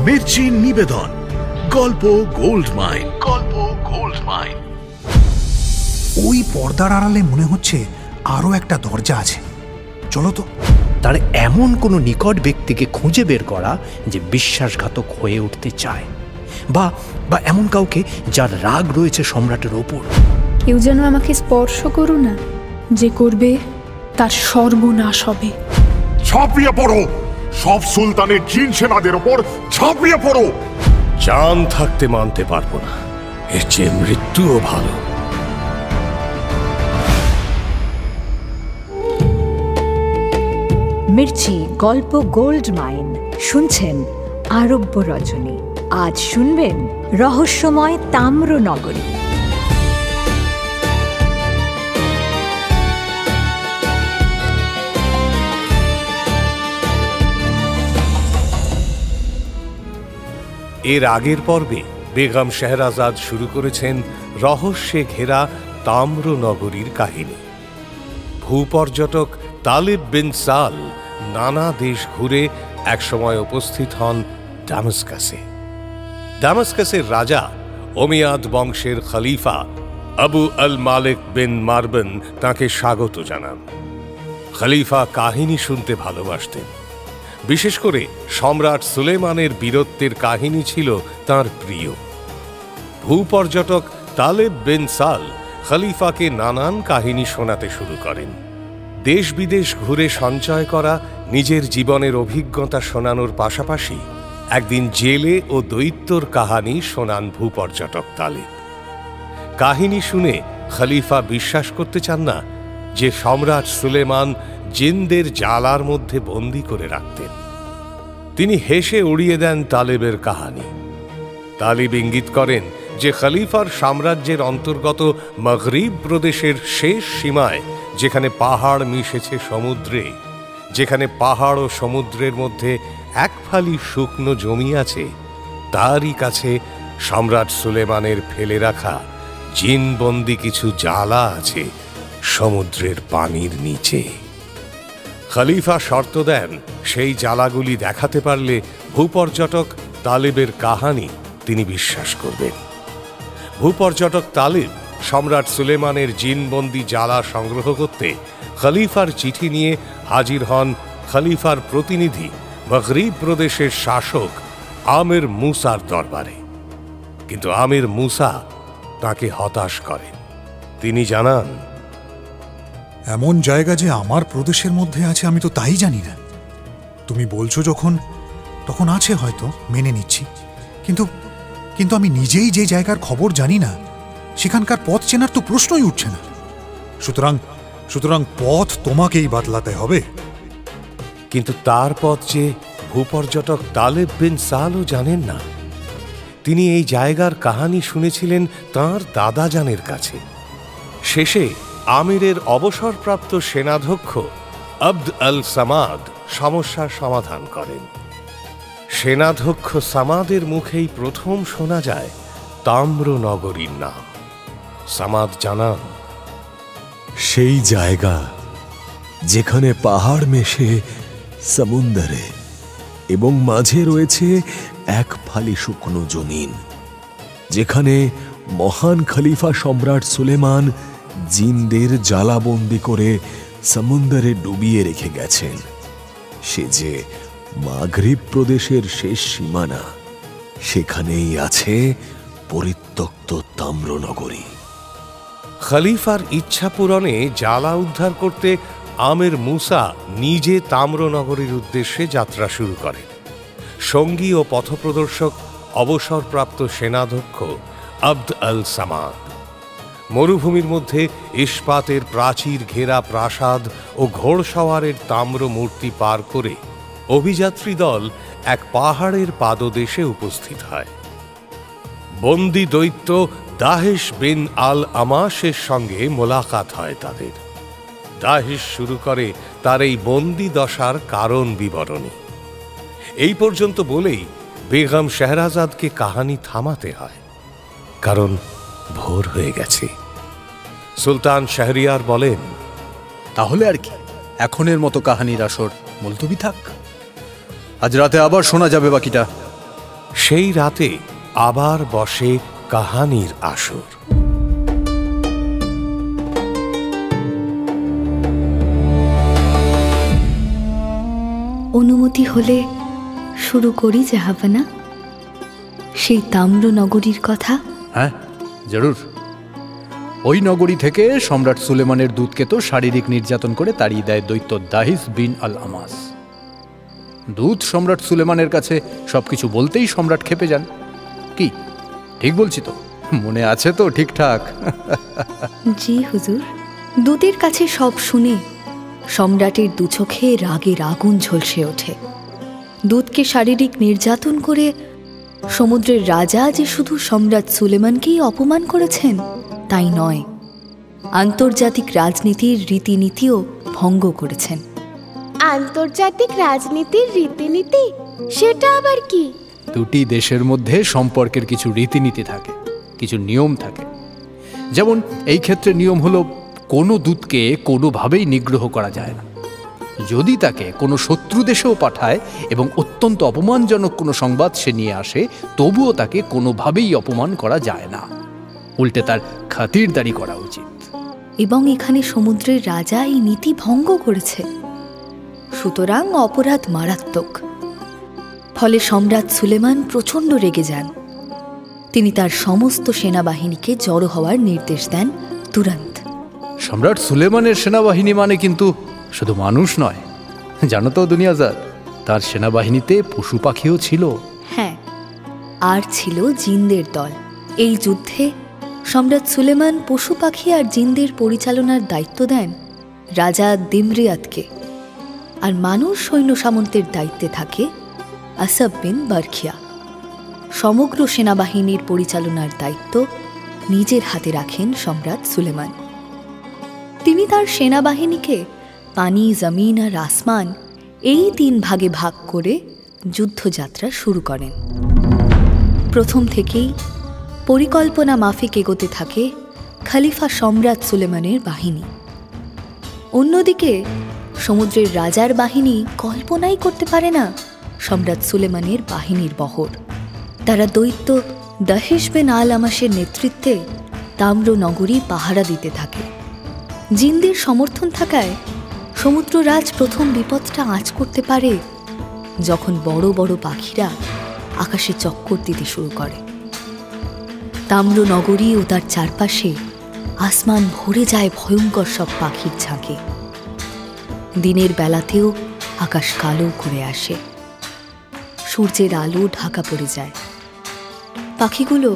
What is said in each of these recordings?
মির্চি নিবেদন গল্প gold mine. গল্প গোল্ড মাইন। ওই পর্দার আড়ালে মনে হচ্ছে আরো একটা দরজা আছে, চলো তো। তার এমন কোনো নিকট ব্যক্তিকে খুঁজে বের করা যে বিশ্বাসঘাতক হয়ে উঠতে চায়, বা এমন কাউকে যার রাগ রয়েছে সম্রাটের ওপর। কেউ যেন আমাকে স্পর্শ করো না, যে করবে তার সর্বনাশ হবে। ঝাঁপিয়ে পড়ো, সব সুলতানের জিন সেনাদের ওপর ঝাঁপিয়ে পড়ো। জান থাকতে মানতে পারবো না, এর চেয়ে মৃত্যুও ভালো। মির্চি গল্প গোল্ড মাইন শুনছেন আরব্য রজনী। আজ শুনবেন রহস্যময় তাম্রনগরী। এর আগের পর্বে বেগম শেহরাজাদ শুরু করেছেন রহস্যে ঘেরা তাম্রনগরীর কাহিনী। ভূপর্যটক তালিব বিন সাল নানা দেশ ঘুরে একসময় উপস্থিত হন দামেস্কাসে। দামেস্কাসের রাজা ওমিয়াদ বংশের খলিফা আবু আল মালিক বিন মারবান তাঁকে স্বাগত জানান। খলিফা কাহিনী শুনতে ভালোবাসতেন, বিশেষ করে সম্রাট সুলেমানের বীরত্বের কাহিনী ছিল তার প্রিয়। ভূপর্যটক তালেব বিন সাল খলিফাকে নানান কাহিনী শোনাতে শুরু করেন। দেশ বিদেশ ঘুরে সঞ্চয় করা নিজের জীবনের অভিজ্ঞতা শোনানোর পাশাপাশি একদিন জেলে ও দৈত্যর কাহিনী শোনান ভূপর্যটক তালেব। কাহিনী শুনে খলিফা বিশ্বাস করতে চান না যে সম্রাট সুলেমান জিনদের জালার মধ্যে বন্দী করে রাখতেন। তিনি হেসে উড়িয়ে দেন তালেবের কাহিনী। তালিব ইঙ্গিত করেন যে খলিফার সাম্রাজ্যের অন্তর্গত মাগরিব প্রদেশের শেষ সীমায়, যেখানে পাহাড় মিশেছে সমুদ্রে, যেখানে পাহাড় ও সমুদ্রের মধ্যে এক ফালি শুকনো জমি আছে, তারই কাছে সম্রাট সুলেমানের ফেলে রাখা জিনবন্দি কিছু জালা আছে সমুদ্রের পানির নিচে। খলিফা শর্ত দেন সেই জালাগুলি দেখাতে পারলে ভূপর্যটক তালেবের কাহিনী তিনি বিশ্বাস করবেন। ভূপর্যটক তালেব সম্রাট সুলেমানের জিনবন্দি জালা সংগ্রহ করতে খলিফার চিঠি নিয়ে হাজির হন খলিফার প্রতিনিধি মাগরিব প্রদেশের শাসক আমির মুসার দরবারে। কিন্তু আমির মুসা তাকে হতাশ করেন। তিনি জানান, এমন জায়গা যে আমার প্রদেশের মধ্যে আছে আমি তো তাই জানি না। তুমি বলছো যখন, তখন আছে হয়তো, মেনে নিচ্ছি। কিন্তু আমি নিজেই যে জায়গার খবর জানি না, সেখানকার পথ চেনার তো প্রশ্নই উঠছে না। সুতরাং পথ তোমাকেই বাতলাতে হবে। কিন্তু তার পথ যে ভূপর্যটক তালেব বিন সালও জানেন না। তিনি এই জায়গার কাহিনী শুনেছিলেন তাঁর দাদাজানের কাছে। শেষে আমিরের অবসরপ্রাপ্ত সেনাধ্যক্ষ আব্দ আল সামাদ সমস্যার সমাধান করেন। সেনাধ্যক্ষ সামাদের মুখেই প্রথম শোনা যায় তাম্রনগরীর নাম। সামাদ জানান, সেই জায়গা যেখানে পাহাড় মেশে সমুদ্রে এবং মাঝে রয়েছে এক ফালি শুকনো জমিন, যেখানে মহান খলিফা সম্রাট সুলেমান জিনদের জালাবন্দি করে সমুদ্রে ডুবিয়ে রেখে গেছেন। সে যে মাগরিব প্রদেশের শেষ সীমানা, সেখানেই আছে পরিত্যক্ত তাম্রনগরী। খলিফার ইচ্ছা পূরণে জালা উদ্ধার করতে আমির মুসা নিজে তাম্রনগরীর উদ্দেশ্যে যাত্রা শুরু করেন। সঙ্গী ও পথপ্রদর্শক অবসরপ্রাপ্ত সেনাধ্যক্ষ আব্দ আল সামাদ। মরুভূমির মধ্যে ইস্পাতের প্রাচীর ঘেরা প্রাসাদ ও ঘোড়সওয়ারের তাম্র মূর্তি পার করে অভিযাত্রী দল এক পাহাড়ের পাদদেশে উপস্থিত হয়। বন্দী দৈত্য দাহেশ বিন আল আমাশের সঙ্গে মোলাকাত হয় তাদের। দাহেশ শুরু করে তার এই বন্দী দশার কারণ বিবরণী। এই পর্যন্ত বলেই বেগম শেহরাজাদকে কাহিনী থামাতে হয়, কারণ ভোর হয়ে গেছে। সুলতান শাহরিয়ার বলেন, তাহলে আর কি, এখনের মতো কাহিনীর আসর মুলতবি থাক, আজ রাতে আবার শোনা যাবে বাকিটা। সেই রাতে আবার বসে কাহানির আসর। অনুমতি হলে শুরু করি জাহাপানা, সেই তাম্র নগরীর কথা। হ্যাঁ, জরুর। ওই নগরী থেকে সম্রাট সুলেমানের দূতকে তো শারীরিক নির্যাতন করে তাড়িয়ে দেয় দৈত্য দাহিস বিন আল আমাস। দূত সম্রাট সুলেমানের কাছে সবকিছু বলতেই সম্রাট ক্ষেপে যান। কি ঠিক বলছি তো? মনে আছে তো ঠিকঠাক? জি হুজুর। দূতের কাছে সব শুনে সম্রাটের দুচোখে রাগের আগুন ঝলসে ওঠে। দূতকে শারীরিক নির্যাতন করে সমুদ্রের রাজা যে শুধু সম্রাট সুলেমানকেই অপমান করেছেন তাই নয়, আন্তর্জাতিক রাজনীতির রীতিনীতিও ভঙ্গ করেছেন। আন্তর্জাতিক রাজনীতির রীতিনীতি সেটা আবার কি? দুটি দেশের মধ্যে সম্পর্কের কিছু রীতিনীতি থাকে, কিছু নিয়ম থাকে। যেমন এই ক্ষেত্রে নিয়ম হলো কোনো দূতকে কোনোভাবেই নিগ্রহ করা যায় না। যদি তাকে কোনো শত্রু দেশেও পাঠায় এবং অত্যন্ত অপমানজনক কোনো সংবাদ সে নিয়ে আসে, তবুও তাকে কোনোভাবেই অপমান করা যায় না, উল্টে তার খাতিরদারি করা উচিত। এবং এখানে সমুদ্রের রাজা এই নীতি ভঙ্গ করেছে, সুতরাং অপরাধ মারাত্মক। ফলে সম্রাট সুলেমান প্রচণ্ড রেগে যান। তিনি তার সমস্ত সেনাবাহিনীকে জড়ো হওয়ার নির্দেশ দেন তুরন্ত। সম্রাট সুলেমানের সেনাবাহিনী মানে কিন্তু শুধু মানুষ নয়, জানো তো দুনিয়াজাদ, তার সেনাবাহিনীতে পশু পাখিও ছিল। হ্যাঁ, আর ছিল জিনদের দল। এই যুদ্ধে সম্রাট সুলেমান পশু পাখি আর জিনদের পরিচালনার দায়িত্ব দেন রাজা দিমরিয়াতকে, আর মানুষ সৈন্য সামন্তের দায়িত্বে থাকে আসব বিন বারখিয়া। সমগ্র সেনাবাহিনীর পরিচালনার দায়িত্ব নিজের হাতে রাখেন সম্রাট সুলেমান। তিনি তার সেনাবাহিনীকে পানি, জমিন আর আসমান এই 3 ভাগে ভাগ করে যুদ্ধযাত্রা শুরু করেন। প্রথম থেকেই পরিকল্পনা মাফিক এগোতে থাকে খলিফা সম্রাট সুলেমানের বাহিনী। অন্যদিকে সমুদ্রের রাজার বাহিনী কল্পনাই করতে পারে না সম্রাট সুলেমানের বাহিনীর বহর। তারা দৈত্য দাহিস বিন আল আমাসের নেতৃত্বে তাম্র নগরী পাহারা দিতে থাকে। জিনদের সমর্থন থাকায় সমুদ্ররাজ প্রথম বিপদটা আঁচ করতে পারে যখন বড় বড় পাখিরা আকাশে চক্কর দিতে শুরু করে। তাম্র নগরী ও তার চারপাশে আসমান ভরে যায় ভয়ঙ্কর সব পাখির ঝাঁকে। দিনের বেলাতেও আকাশ কালো করে আসে, সূর্যের আলো ঢাকা পড়ে যায়। পাখিগুলো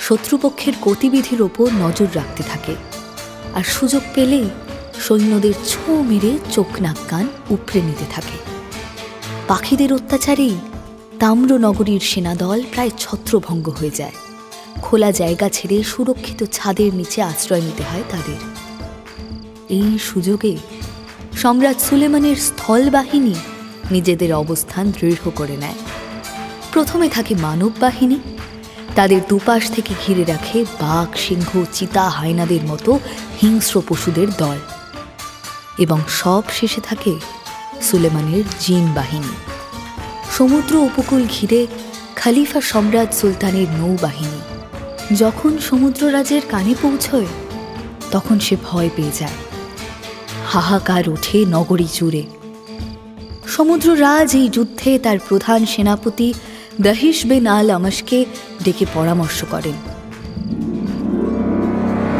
শত্রুপক্ষের গতিবিধির ওপর নজর রাখতে থাকে, আর সুযোগ পেলেই সৈন্যদের ছোঁ মেরে চোখ নাক কান উপড়ে নিতে থাকে। পাখিদের অত্যাচারেই তাম্র নগরীর সেনাদল প্রায় ছত্রভঙ্গ হয়ে যায়। খোলা জায়গা ছেড়ে সুরক্ষিত ছাদের নিচে আশ্রয় নিতে হয় তাদের। এই সুযোগে সম্রাট সুলেমানের স্থল বাহিনী নিজেদের অবস্থান দৃঢ় করে নেয়। প্রথমে থাকে মানব বাহিনী, তাদের দুপাশ থেকে ঘিরে রাখে বাঘ, সিংহ, চিতা, হায়নাদের মতো হিংস্র পশুদের দল। এবং সব শেষে থাকে সুলেমানের জিন বাহিনী। সমুদ্র উপকূল ঘিরে খলিফা সম্রাট সুলতানের নৌবাহিনী। যখন সমুদ্ররাজের কানে পৌঁছয় তখন সে ভয় পেয়ে যায়। হাহাকার ওঠে নগরী জুড়ে। সমুদ্ররাজ এই যুদ্ধে তার প্রধান সেনাপতি দাহিস বিন আল আমাসকে ডেকে পরামর্শ করেন।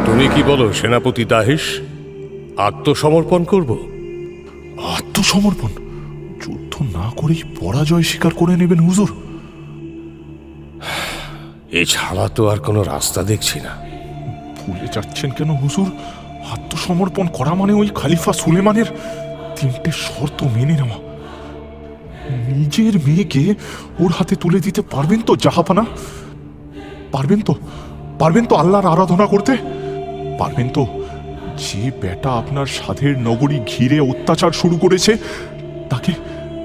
তুমি কি বলো সেনাপতি দাহিস? আত্মসমর্পণ করব? আত্মসমর্পণ? যুদ্ধ না করেই পরাজয় স্বীকার করে নেবেন হুজুর? এছাড়া তো আর কোনো রাস্তা দেখছি না। ভুলে যাচ্ছেন কেন হুজুর? আত্মসমর্পণ করা মানে ওই খলিফা সুলেমানের 3টে শর্ত মেনে নেওয়া। নিজের মেয়েকে ওর হাতে তুলে দিতে পারবেন তো জাহাপানা? পারবেন তো আল্লাহর আরাধনা করতে? পারবেন তো যে বেটা আপনার সাধের নগরী ঘিরে অত্যাচার শুরু করেছে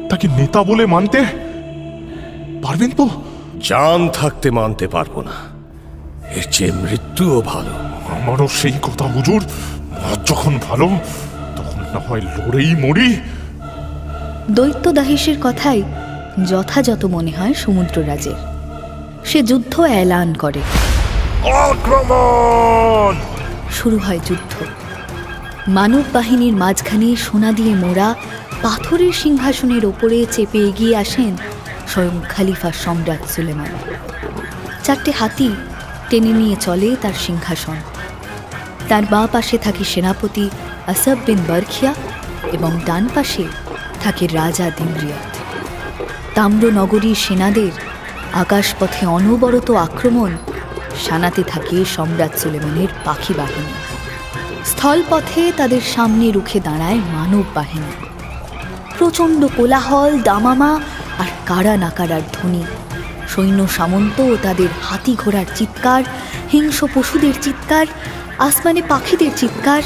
তাকে নেতা বলে মানতে পারবেন তো? জান থাকতে মানতে পারবো না, এর চেয়ে মৃত্যুও ভালো। আমারও সেই কথা হুজুর, যখন ভালো তখন না হয় লড়েই মরি। দৈত্য দাহিসের কথাই যথাযথ মনে হয় সমুদ্ররাজের। সে যুদ্ধ এলান করে। আক্রমণ! শুরু হয় যুদ্ধ। মানব বাহিনীর মাঝখানে সোনা দিয়ে মোড়া পাথরের সিংহাসনের ওপরে চেপে এগিয়ে আসেন স্বয়ং খলিফা সম্রাট সুলেমান। 4টে হাতি টেনে নিয়ে চলে তার সিংহাসন। তার বাঁ পাশে থাকে সেনাপতি আসব বিন বারখিয়া এবং ডান পাশে থাকে রাজা দিমরিয়াত। তাম্রনগরীর সেনাদের আকাশপথে অনবরত আক্রমণ শানাতে থাকে সম্রাট সুলেমানের পাখি বাহিনী। স্থলপথে তাদের সামনে রুখে দাঁড়ায় মানব বাহিনী। প্রচণ্ড কোলাহল, দামামা আর কারা নাকারার ধ্বনি, সৈন্য সামন্ত ও তাদের হাতি ঘোড়ার চিৎকার, হিংস্র পশুদের চিৎকার, আসমানে পাখিদের চিৎকার,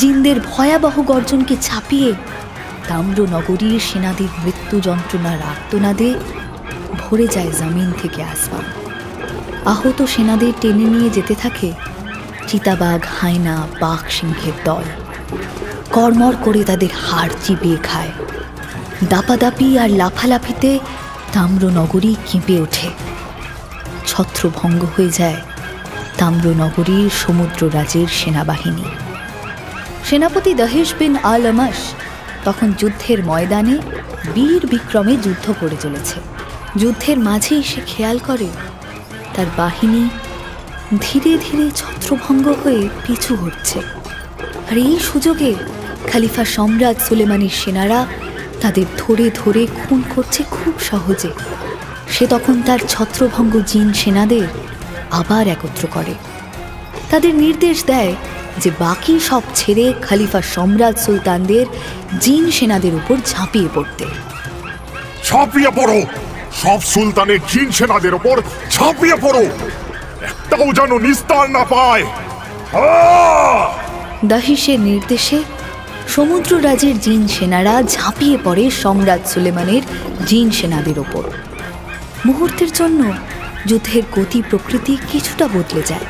জিনদের ভয়াবহ গর্জনকে ছাপিয়ে তাম্রনগরীর সেনাদের মৃত্যু যন্ত্রণার আর্তনাদে ভরে যায় জমিন থেকে আসমান। আহত সেনাদের টেনে নিয়ে যেতে থাকে চিতাবাঘ, হায়না, বাঘ, সিংহের দল। কর্মর করে তাদের হাড় চিবিয়ে খায়। দাপাদাপি আর লাফালাফিতে তাম্রনগরী কেঁপে ওঠে। ছত্রভঙ্গ হয়ে যায় তাম্রনগরীর সমুদ্ররাজের সেনাবাহিনী। সেনাপতি দহেশ বিন আল আমাস তখন যুদ্ধের ময়দানে বীর বিক্রমে যুদ্ধ করে চলেছে। যুদ্ধের মাঝেই সে খেয়াল করে তার বাহিনী ধীরে ধীরে ছত্রভঙ্গ হয়ে পিছু হচ্ছে। আর এই সুযোগে খলিফা সম্রাট সুলেমানের সেনারা তাদের ধরে ধরে খুন করছে খুব সহজে। সে তখন তার ছত্রভঙ্গ জিন সেনাদের আবার একত্র করে। তাদের নির্দেশ দেয় যে বাকি সব ছেড়ে খলিফা সম্রাট সুলতানদের জিন সেনাদের উপর ঝাঁপিয়ে পড়তে। ঝাঁপিয়ে পড়ো! সব সুলতানের জিন সেনাদের উপর ঝাঁপিয়ে পড়ো! একটাও যেন নিস্তার না পায়। দাহিশের নির্দেশে সমুদ্ররাজের জিন সেনারা ঝাঁপিয়ে পড়ে সম্রাট সুলেমানের জিন সেনাদের ওপর। মুহূর্তের জন্য যুদ্ধের গতি প্রকৃতি কিছুটা বদলে যায়।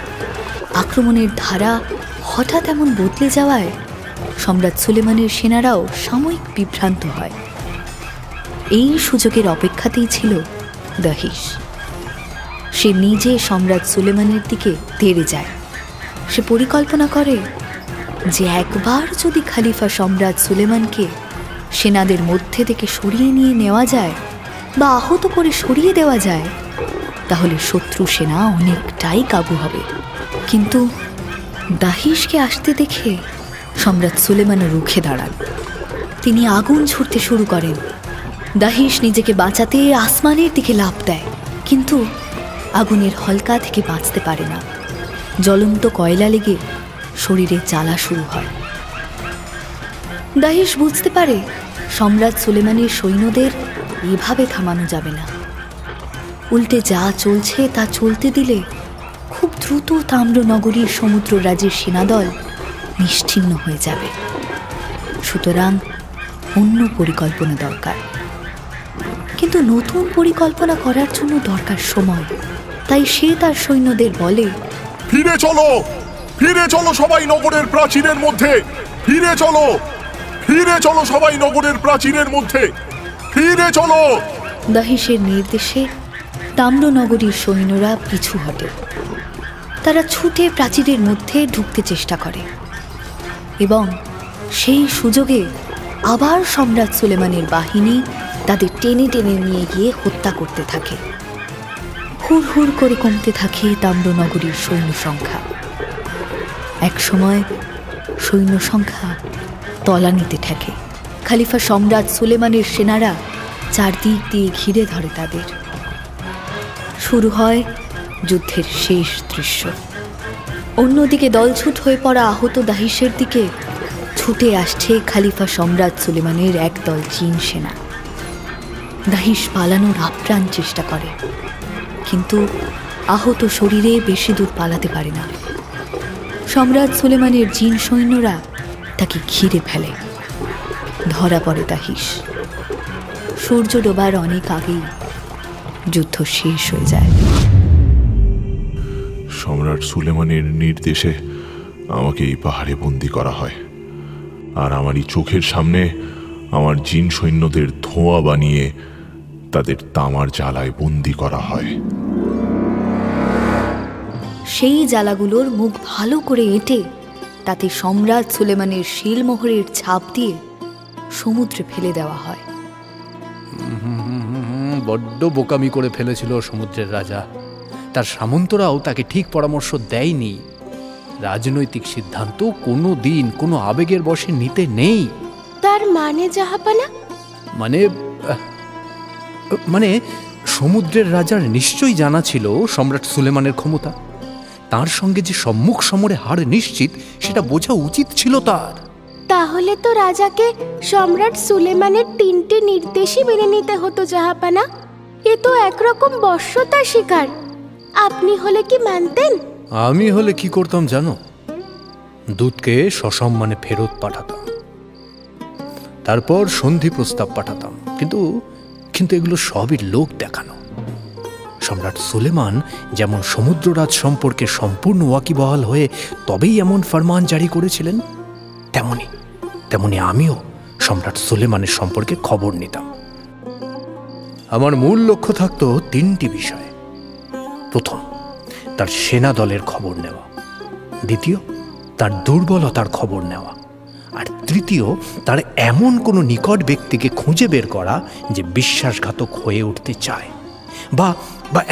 আক্রমণের ধারা হঠাৎ এমন বদলে যাওয়ায় সম্রাট সুলেমানের সেনারাও সাময়িক বিভ্রান্ত হয়। এই সুযোগের অপেক্ষাতেই ছিল দাহিশ। সে নিজে সম্রাট সুলেমানের দিকে তেড়ে যায়। সে পরিকল্পনা করে যে একবার যদি খলিফা সম্রাট সুলেমানকে সেনাদের মধ্যে থেকে সরিয়ে নিয়ে নেওয়া যায় বা আহত করে সরিয়ে দেওয়া যায়, তাহলে শত্রু সেনা অনেকটাই কাবু হবে। কিন্তু দাহিশকে আসতে দেখে সম্রাট সুলেমান রুখে দাঁড়ান। তিনি আগুন ছুড়তে শুরু করেন। দাহিশ নিজেকে বাঁচাতে আসমানের দিকে লাফ দেয়, কিন্তু আগুনের হলকা থেকে বাঁচতে পারে না। জ্বলন্ত কয়লা লেগে শরীরে জ্বালা শুরু হয়। দাহিশ বুঝতে পারে সম্রাট সুলেমানের সৈন্যদের এভাবে থামানো যাবে না। উল্টে যা চলছে তা চলতে দিলে খুব দ্রুত তাম্রনগরীর সমুদ্ররাজের সেনাদল নিশ্চিহ্ন হয়ে যাবে। সুতরাং অন্য পরিকল্পনা দরকার। কিন্তু নতুন পরিকল্পনা করার জন্য দরকার সময়। তাই সে তার সৈন্যদের বলে, ফিরে চলো, ফিরে চলো সবাই নগরের প্রাচীরের মধ্যে, ফিরে চলো, ফিরে চলো সবাই নগরের প্রাচীরের মধ্যে, ফিরে চলো। দাহিশের নির্দেশে তাম্রনগরীর সৈন্যরা পিছু হটে। তারা ছুটে প্রাচীরের মধ্যে ঢুকতে চেষ্টা করে এবং সেই সুযোগে আবার সম্রাট সুলেমানের বাহিনী তাদের টেনে টেনে নিয়ে গিয়ে হত্যা করতে থাকে। হুড় হুড় করে কমতে থাকে তাম্রনগরীর সৈন্য সংখ্যা। একসময় সৈন্য সংখ্যা তলানিতে ঠেকে। খলিফা সম্রাট সুলেমানের সেনারা চারদিক দিয়ে ঘিরে ধরে তাদের। শুরু হয় যুদ্ধের শেষ দৃশ্য। অন্যদিকে দলছুট হয়ে পড়া আহত দাহিশের দিকে ছুটে আসছে খলিফা সম্রাট সুলেমানের একদল জিন সেনা। দাহিশ পালানোর আপ্রাণ চেষ্টা করে, কিন্তু আহত শরীরে বেশি দূর পালাতে পারে না। সম্রাট সুলেমানের জিন সৈন্যরা তাকে ঘিরে ফেলে। ধরা পড়ে দাহিশ। সূর্য ডোবার অনেক আগেই যুদ্ধ শেষ হয়ে যায়। সম্রাট সুলেমানের নির্দেশে আমাকে এই পাহাড়ে বন্দি করা হয়, আর আমারই চোখের সামনে আমার জিন সৈন্যদের ধোঁয়া বানিয়ে তাদের তামার জ্বালায় বন্দি করা হয়। সেই জ্বালাগুলোর মুখ ভালো করে এঁটে তাতে সম্রাট সুলেমানের শিলমোহরের ছাপ দিয়ে সমুদ্রে ফেলে দেওয়া হয়। বড্ড বোকামি করে ফেলেছিল সমুদ্রের রাজা। তার সামন্তরাও তাকে ঠিক পরামর্শ দেয়নি। রাজনৈতিক সিদ্ধান্ত কোনো দিন কোনো আবেগের বশে নিতে নেই। তার মানে জাহাপানা? মানে সমুদ্রের রাজার নিশ্চয়ই জানা ছিল সম্রাট সুলেমানের ক্ষমতা। তার সঙ্গে যে সম্মুখ সমরে হার নিশ্চিত সেটা বোঝা উচিত ছিল তার। তাহলে তো রাজাকে সম্রাট সুলেমানের 3টে নির্দেশই মেনে নিতে হতো জাহাপানা। এ তো একরকম বশ্যতার শিকার। আপনি হলে কি মানতেন? আমি হলে কি করতাম জানো? দূতকে সসম্মানে ফেরত পাঠাতাম, তারপর সন্ধি প্রস্তাব পাঠাতাম। কিন্তু এগুলো সবই লোক দেখানো। সম্রাট সুলেমান যেমন সমুদ্ররাজ সম্পর্কে সম্পূর্ণ ওয়াকিবহাল হয়ে তবেই এমন ফরমান জারি করেছিলেন, তেমনি আমিও সম্রাট সুলেমানের সম্পর্কে খবর নিতাম। আমার মূল লক্ষ্য থাকতো 3টি বিষয়। প্রথম, তার সেনা দলের খবর নেওয়া। দ্বিতীয়, তার দুর্বলতার খবর নেওয়া। আর তৃতীয়, তার এমন কোনো নিকট ব্যক্তিকে খুঁজে বের করা যে বিশ্বাসঘাতক হয়ে উঠতে চায়, বা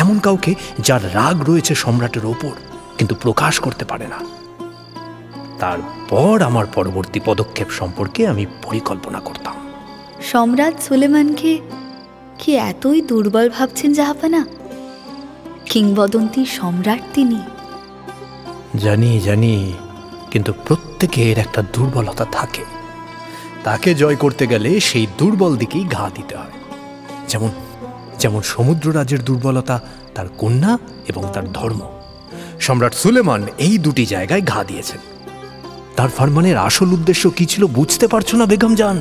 এমন কাউকে যার রাগ রয়েছে সম্রাটের ওপর কিন্তু প্রকাশ করতে পারে না। তারপর আমার পরবর্তী পদক্ষেপ সম্পর্কে আমি পরিকল্পনা করতাম। সম্রাট সুলেমানকে কি এতই দুর্বল ভাবছেন জাহাপানা? কিংবদন্তি সম্রাট তিনি। জানি, কিন্তু প্রত্যেকের একটা দুর্বলতা থাকে। তাকে জয় করতে গেলে সেই দুর্বল দিকেই ঘা দিতে হয়। যেমন সমুদ্ররাজের দুর্বলতা তার কন্যা এবং তার ধর্ম। সম্রাট সুলেমান এই 2টি জায়গায় ঘা দিয়েছেন। তার ফরমানের আসল উদ্দেশ্য কি ছিল বুঝতে পারছো না বেগম জান?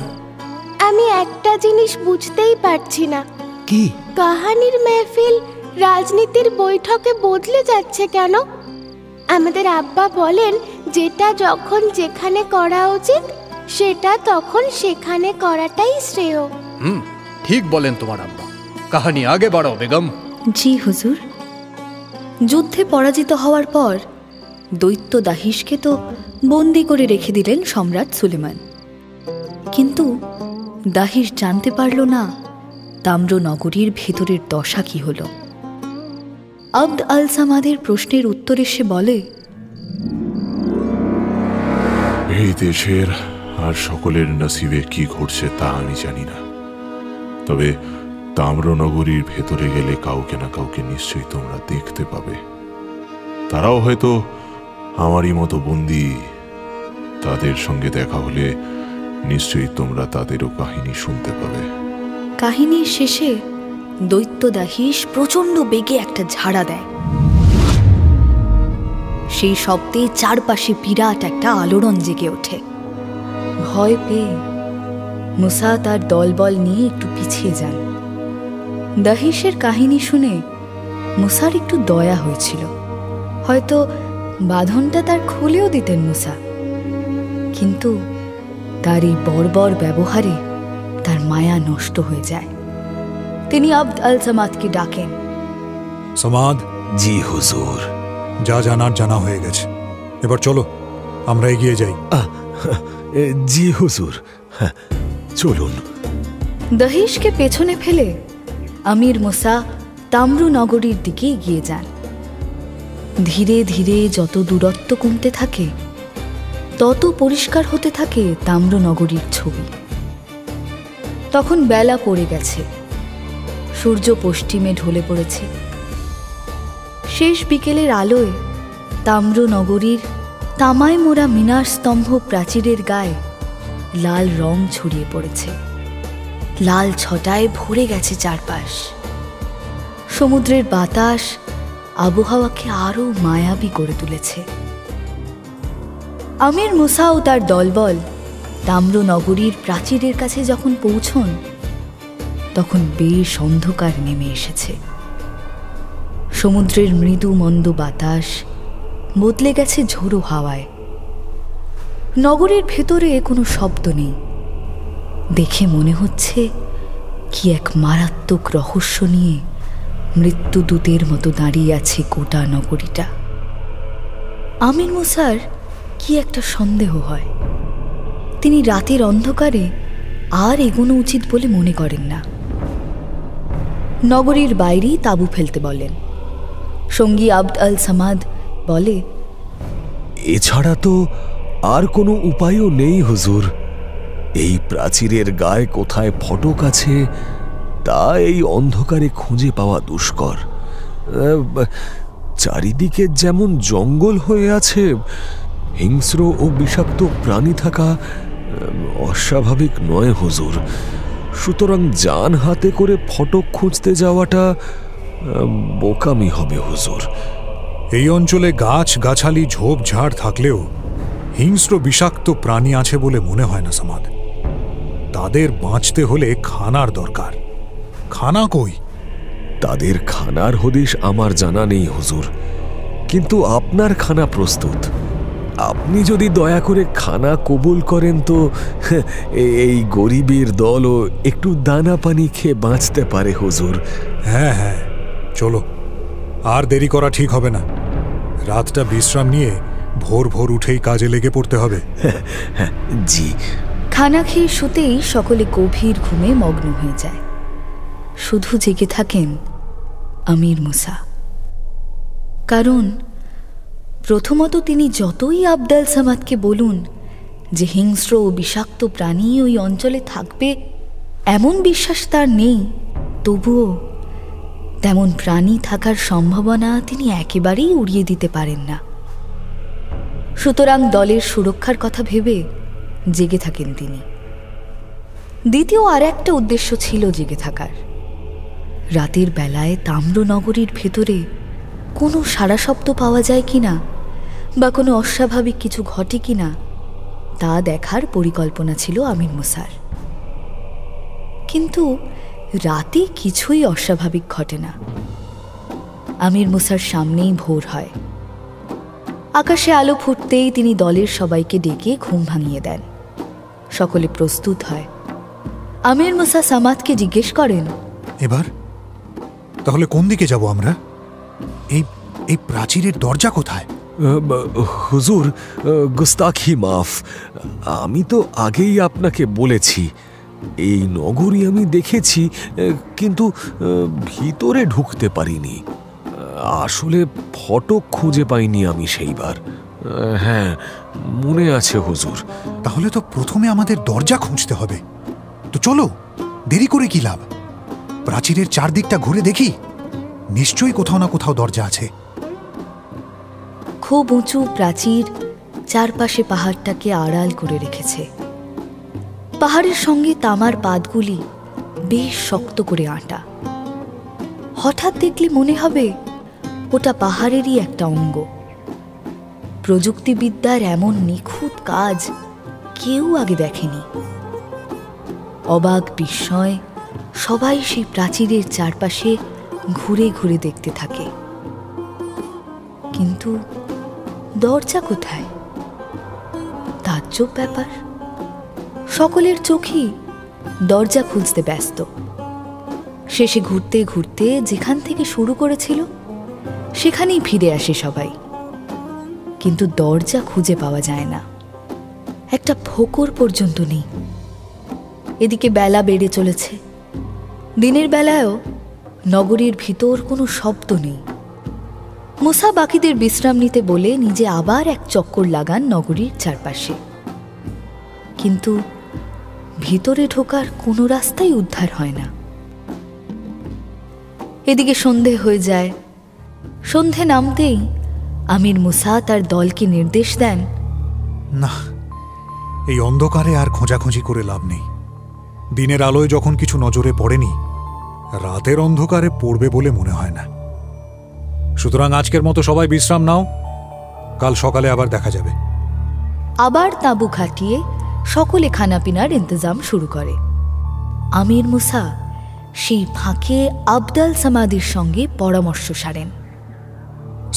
আমি একটা জিনিস বুঝতেই পারছি না। কি? কাহানির মেহফিল রাজনীতির বৈঠকে বদলে যাচ্ছে কেন? আমাদের আব্বা বলেন যেটা যখন যেখানে করা উচিত সেটা তখন সেখানে করাটাই শ্রেয়। ঠিক বলেন তোমার আব্বা। কাহানি আগে বাড়াও বেগম। জি হুজুর। যুদ্ধে পরাজিত হওয়ার পর দৈত্য দাহিশকে তো বন্দি করে রেখে দিলেন সম্রাট সুলেমান। কিন্তু দাহিশ জানতে পারল না তাম্র নগরীর ভেতরের দশা কি হলো। আবদ আল সামাদের প্রশ্নের উত্তরে সে বলে, এই দেশের আর সকলের নসিবে কি ঘটছে তা আমি জানি না, তবে তাম্রনগরীর ভেতরে গেলে কাউকে না কাউকে নিশ্চয়ই তোমরা দেখতে পাবে। তারাও হয়তো আমারই মতো বন্দী। তাদের সঙ্গে দেখা হলে নিশ্চয়ই তোমরা তাদেরও কাহিনী শুনতে পাবে। কাহিনীর শেষে দৈত্য দাহিশ প্রচন্ড বেগে একটা ঝাড়া দেয়। সেই শব্দে চারপাশে বিরাট একটা আলোড়ন জেগে ওঠে। ভয় পেয়ে মুসা তার দলবল নিয়ে একটু পিছিয়ে যান। দাহিশের কাহিনী শুনে মুসার একটু দয়া হয়েছিল। হয়তো বাঁধনটা তার খুলেও দিতেন মুসা, কিন্তু তার এই বর্বর ব্যবহারে তার মায়া নষ্ট হয়ে যায়। তিনি আবদ আল সামাদকে ডাকেন। সামাদ। জি হুজুর। যা জানার জানা হয়ে গেছে, এবার চলো আমরা এগিয়ে যাই। জি হুজুর, চলুন। দাহিশকে পেছনে ফেলে আমির মুসা তাম্রু নগরীর দিকে এগিয়ে যান। ধীরে ধীরে যত দূরত্ব কমতে থাকে তত পরিষ্কার হতে থাকে তাম্রু নগরীর ছবি। তখন বেলা পড়ে গেছে, সূর্য পশ্চিমে ঢলে পড়েছে। শেষ বিকেলের আলোয় তাম্র নগরীর তামায় মোড়া মিনার স্তম্ভ প্রাচীরের গায়ে লাল রং ছড়িয়ে পড়েছে। লাল ছটায় ভরে গেছে চারপাশ। সমুদ্রের বাতাস আবহাওয়াকে আরো মায়াবী করে তুলেছে। আমির মুসা ও তার দলবল তাম্র নগরীর প্রাচীরের কাছে যখন পৌঁছন তখন বেশ অন্ধকার নেমে এসেছে। সমুদ্রের মৃদু মন্দ বাতাস বদলে গেছে ঝোড়ো হাওয়ায়। নগরীর ভেতরে কোনো শব্দ নেই। দেখে মনে হচ্ছে কি এক মারাত্মক রহস্য নিয়ে মৃত্যুদূতের মতো দাঁড়িয়ে আছে গোটা নগরীটা। আমির মুসার কি একটা সন্দেহ হয়। তিনি রাতের অন্ধকারে আর এগোনো উচিত বলে মনে করেন না। নগরীর বাইরেই তাঁবু ফেলতে বলেন। সঙ্গী আবদ আল সামাদ বলে, এছাড়া তো আর কোনো উপায়ও নেই হুজুর। এই প্রাচীরের গায়ে কোথায় ফটক আছে তা এই অন্ধকারে খুঁজে পাওয়া দুষ্কর। চারিদিকে যেমন জঙ্গল হয়ে আছে, হিংস্র ও বিষাক্ত প্রাণী থাকা অস্বাভাবিক নয় হুজুর। সুতরাং জান হাতে করে ফটক খুঁজতে যাওয়াটা বোকামি হবে হুজুর। এই অঞ্চলে গাছ গাছালি ঝোপঝাড় থাকলেও হিংস্র বিষাক্ত প্রাণী আছে বলে মনে হয় না সামাদ। তাদের বাঁচতে হলে খানার দরকার। খানা কই? তাদের খানার হদিশ আমার জানা নেই হুজুর, কিন্তু আপনার খানা প্রস্তুত। আপনি যদি দয়া করে খানা কবুল করেন তো এই গরিবের দলও একটু দানা পানি খেয়ে বাঁচতে পারে হুজুর। হ্যাঁ হ্যাঁ, চলো, আর দেরি করা ঠিক হবে না। রাতটা বিশ্রাম নিয়ে ভোর ভোর উঠেই কাজে লেগে পড়তে হবে। জি। খানা খেয়ে শুতেই সকলে গভীর ঘুমে মগ্ন হয়ে যায়। শুধু জেগে থাকেন আমির মুসা। কারণ প্রথমত তিনি যতই আবদ আল সামাদকে বলুন যে হিংস্র ও বিষাক্ত প্রাণী ওই অঞ্চলে থাকবে, এমন বিশ্বাস তার নেই, তবুও তেমন প্রাণী থাকার সম্ভাবনা তিনি একেবারেই উড়িয়ে দিতে পারেন না। সুতরাং দলের সুরক্ষার কথা ভেবে জেগে থাকেন তিনি। দ্বিতীয় আর একটা উদ্দেশ্য ছিল জেগে থাকার। রাতের বেলায় তাম্রনগরীর ভেতরে কোনো সারা শব্দ পাওয়া যায় কিনা বা কোনো অস্বাভাবিক কিছু ঘটে কিনা তা দেখার পরিকল্পনা ছিল আমির মুসার। কিন্তু রাতে কিছুই অস্বাভাবিক ঘটে না। আমির মুসার সামনেই ভোর হয়। আকাশে আলো ফুটতেই তিনি দলের সবাইকে ডেকে ঘুম ভাঙিয়ে দেন। সকলে প্রস্তুত হয়। আমির মুসা সামাদকে জিজ্ঞেস করেন, এবার তাহলে কোন দিকে যাব আমরা? এই প্রাচীরের দরজা কোথায়? হুজুর, গুস্তাখি মাফ। আমি তো আগেই আপনাকে বলেছি এই নগরী আমি দেখেছি, কিন্তু ভিতরে ঢুকতে পারিনি। আসলে ফটক খুঁজে পাইনি আমি সেইবার। হ্যাঁ, মনে আছে হুজুর। তাহলে তো প্রথমে আমাদের দরজা খুঁজতে হবে। তো চলো, দেরি করে কি লাভ? প্রাচীরের চারদিকটা ঘুরে দেখি, নিশ্চয়ই কোথাও না কোথাও দরজা আছে। খুব উঁচু প্রাচীর চারপাশে পাহাড়টাকে আড়াল করে রেখেছে। পাহাড়ের সঙ্গে তামার পাতগুলি বেশ শক্ত করে আঁটা। হঠাৎ দেখলে মনে হবে ওটা পাহাড়েরই একটা অঙ্গ। প্রযুক্তিবিদ্যার এমন নিখুঁত কাজ কেউ আগে দেখেনি। অবাক বিস্ময় সবাই সেই প্রাচীরের চারপাশে ঘুরে ঘুরে দেখতে থাকে। কিন্তু দরজা কোথায়? তাজ্জব ব্যাপার। সকলের চোখই দরজা খুঁজতে ব্যস্ত। শেষে ঘুরতে ঘুরতে যেখান থেকে শুরু করেছিল সেখানেই ফিরে আসে সবাই। কিন্তু দরজা খুঁজে পাওয়া যায় না। একটা ফোকর পর্যন্ত নেই। এদিকে বেলা বেড়ে চলেছে। দিনের বেলায়ও নগরীর ভিতর কোনো শব্দ নেই। মুসা বাকিদের বিশ্রাম নিতে বলে নিজে আবার এক চক্কর লাগান নগরীর চারপাশে। কিন্তু ভিতরে ঢোকার কোনো রাস্তাই উদ্ধার হয় না। এদিকে সন্ধে হয়ে যায়। সন্ধে নামতেই আমির মুসা তার দলকে নির্দেশ দেন, না, এই অন্ধকারে আর খোঁজাখুঁজি করে লাভ নেই। দিনের আলোয় যখন কিছু নজরে পড়েনি, রাতের অন্ধকারে পড়বে বলে মনে হয় না। সুতরাং আজকের মতো সবাই বিশ্রাম নাও, কাল সকালে আবার দেখা যাবে। আবার তাঁবু খাটিয়ে সকলে খানাপিনার ইন্তজাম শুরু করে। আমির মুসা সেই ফাঁকে আবদ আল সামাদের সঙ্গে পরামর্শ সারেন।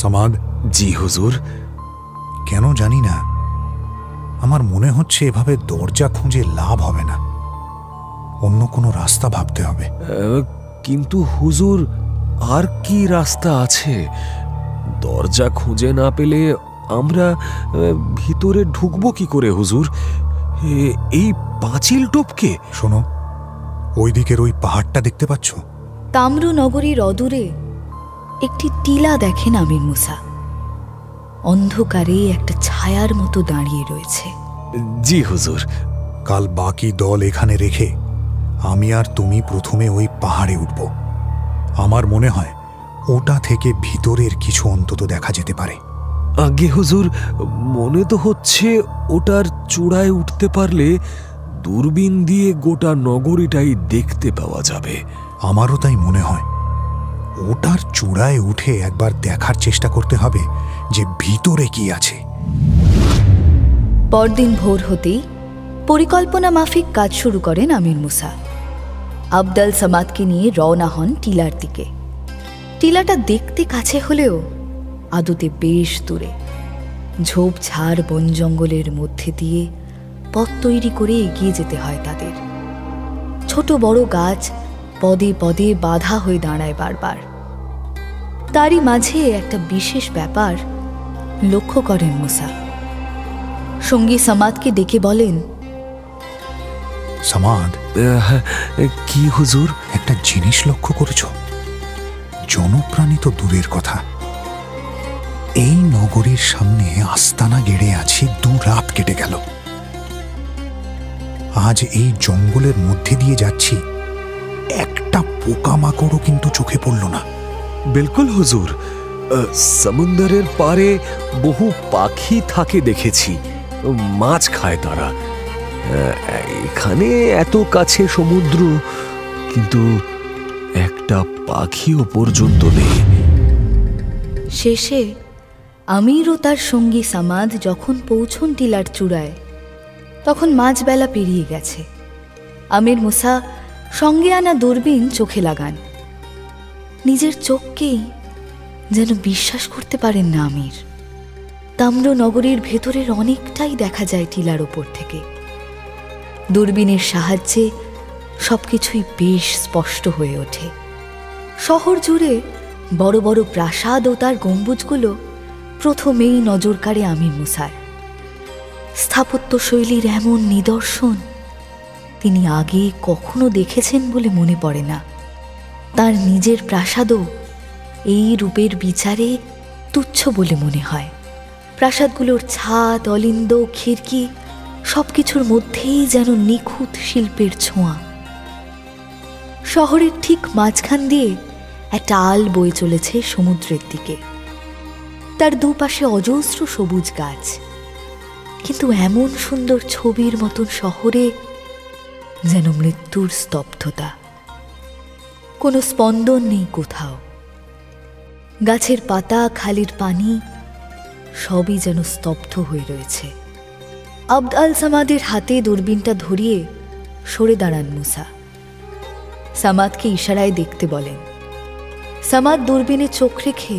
সামাদ। জি হুজুর। কেন জানি না, আমার মনে হচ্ছে এভাবে দরজা খুঁজে লাভ হবে না। অন্য কোনো রাস্তা ভাবতে হবে। কিন্তু হুজুর, আর কি রাস্তা আছে? দরজা খুঁজে না পেলে আমরা ভিতরে ঢুকবো কি করে হুজুর? এই পাঁচিল টপকে? শোনো, ওই দিকের ওই পাহাড়টা দেখতে পাচ্ছ? তাম্রনগরীর অদূরে একটি টিলা দেখেন আমির মুসা। অন্ধকারে একটা ছায়ার মতো দাঁড়িয়ে রয়েছে। জি হুজুর। কাল বাকি দল এখানে রেখে আমি আর তুমি প্রথমে ওই পাহাড়ে উঠব। আমার মনে হয় ওটা থেকে ভিতরের কিছু অন্তত দেখা যেতে পারে। আগে হুজুর, মনে তো হচ্ছে ওটার চূড়ায় উঠতে পারলে দূরবীন দিয়ে গোটা নগরীটাই দেখতে পাওয়া যাবে। আমারও তাই মনে হয়। ওটার চূড়ায় উঠে একবার দেখার চেষ্টা করতে হবে যে ভিতরে কি আছে। পরদিন ভোর হতেই পরিকল্পনা মাফিক কাজ শুরু করেন আমির মুসা। আবদাল সামাদকে নিয়ে রওনা হন টিলার দিকে। টিলাটা দেখতে কাছে হলেও আদতে বেশ দূরে। ঝোপঝাড় বন জঙ্গলের মধ্যে দিয়ে পথ তৈরি করে এগিয়ে যেতে হয় তাদের। ছোট বড় গাছ পদে পদে বাধা হয়ে দাঁড়ায় বারবার। তারই মাঝে একটা বিশেষ ব্যাপার লক্ষ্য করেন মুসা। সঙ্গী সামাদকে ডেকে বলেন, সামাদ, কি হুজুর? একটা জিনিস লক্ষ্য করেছ? জনপ্রাণী তো দূরের কথা, এই নগরীর সামনে আস্তানা গেড়ে আছি 2 রাত কেটে গেল। আজ এই জঙ্গলের মধ্যে দিয়ে যাচ্ছি, একটা পোকামাকড়ও কিন্তু চোখে পড়ল না। বিলকুল হুজুর, সমুদ্রের পারে বহু পাখি থাকে দেখেছি, মাছ খায় তারা। এখানে এত কাছে সমুদ্র, কিন্তু একটা পাখিও পর্যন্ত নেই। শেষে আমির ও তার সঙ্গী সামাদ যখন পৌঁছন টিলার চূড়ায়, তখন মাঝবেলা পেরিয়ে গেছে। আমির মুসা সঙ্গে আনা দূরবীন চোখে লাগান। নিজের চোখকেই যেন বিশ্বাস করতে পারেন না আমির। তাম্রনগরীর ভেতরের অনেকটাই দেখা যায় টিলার ওপর থেকে। দূরবীনের সাহায্যে সবকিছুই বেশ স্পষ্ট হয়ে ওঠে। শহর জুড়ে বড় বড় প্রাসাদ ও তার গম্বুজগুলো প্রথমেই নজর কাড়ে আমির মুসার। স্থাপত্যশৈলীর এমন নিদর্শন তিনি আগে কখনো দেখেছেন বলে মনে পড়ে না। তার নিজের প্রাসাদও এই রূপের বিচারে তুচ্ছ বলে মনে হয়। প্রাসাদগুলোর ছাদ, অলিন্দ, খিড়কি সবকিছুর মধ্যেই যেন নিখুঁত শিল্পের ছোঁয়া। শহরের ঠিক মাঝখান দিয়ে একটা আল বয়ে চলেছে সমুদ্রের দিকে। তার দুপাশে অজস্র সবুজ গাছ, কিন্তু এমন সুন্দর ছবির মতন শহরে যেন মৃত্যুর স্তব্ধতা। কোনো স্পন্দন নেই কোথাও। গাছের পাতা, খালির পানি সবই যেন স্তব্ধ হয়ে রয়েছে। আবদ আল সামাদের হাতে দূরবীনটা ধরিয়ে সরে দাঁড়ান মুসা। সামাদকে ইশারায় দেখতে বলেন। সামাদ দূরবীনে চোখ রেখে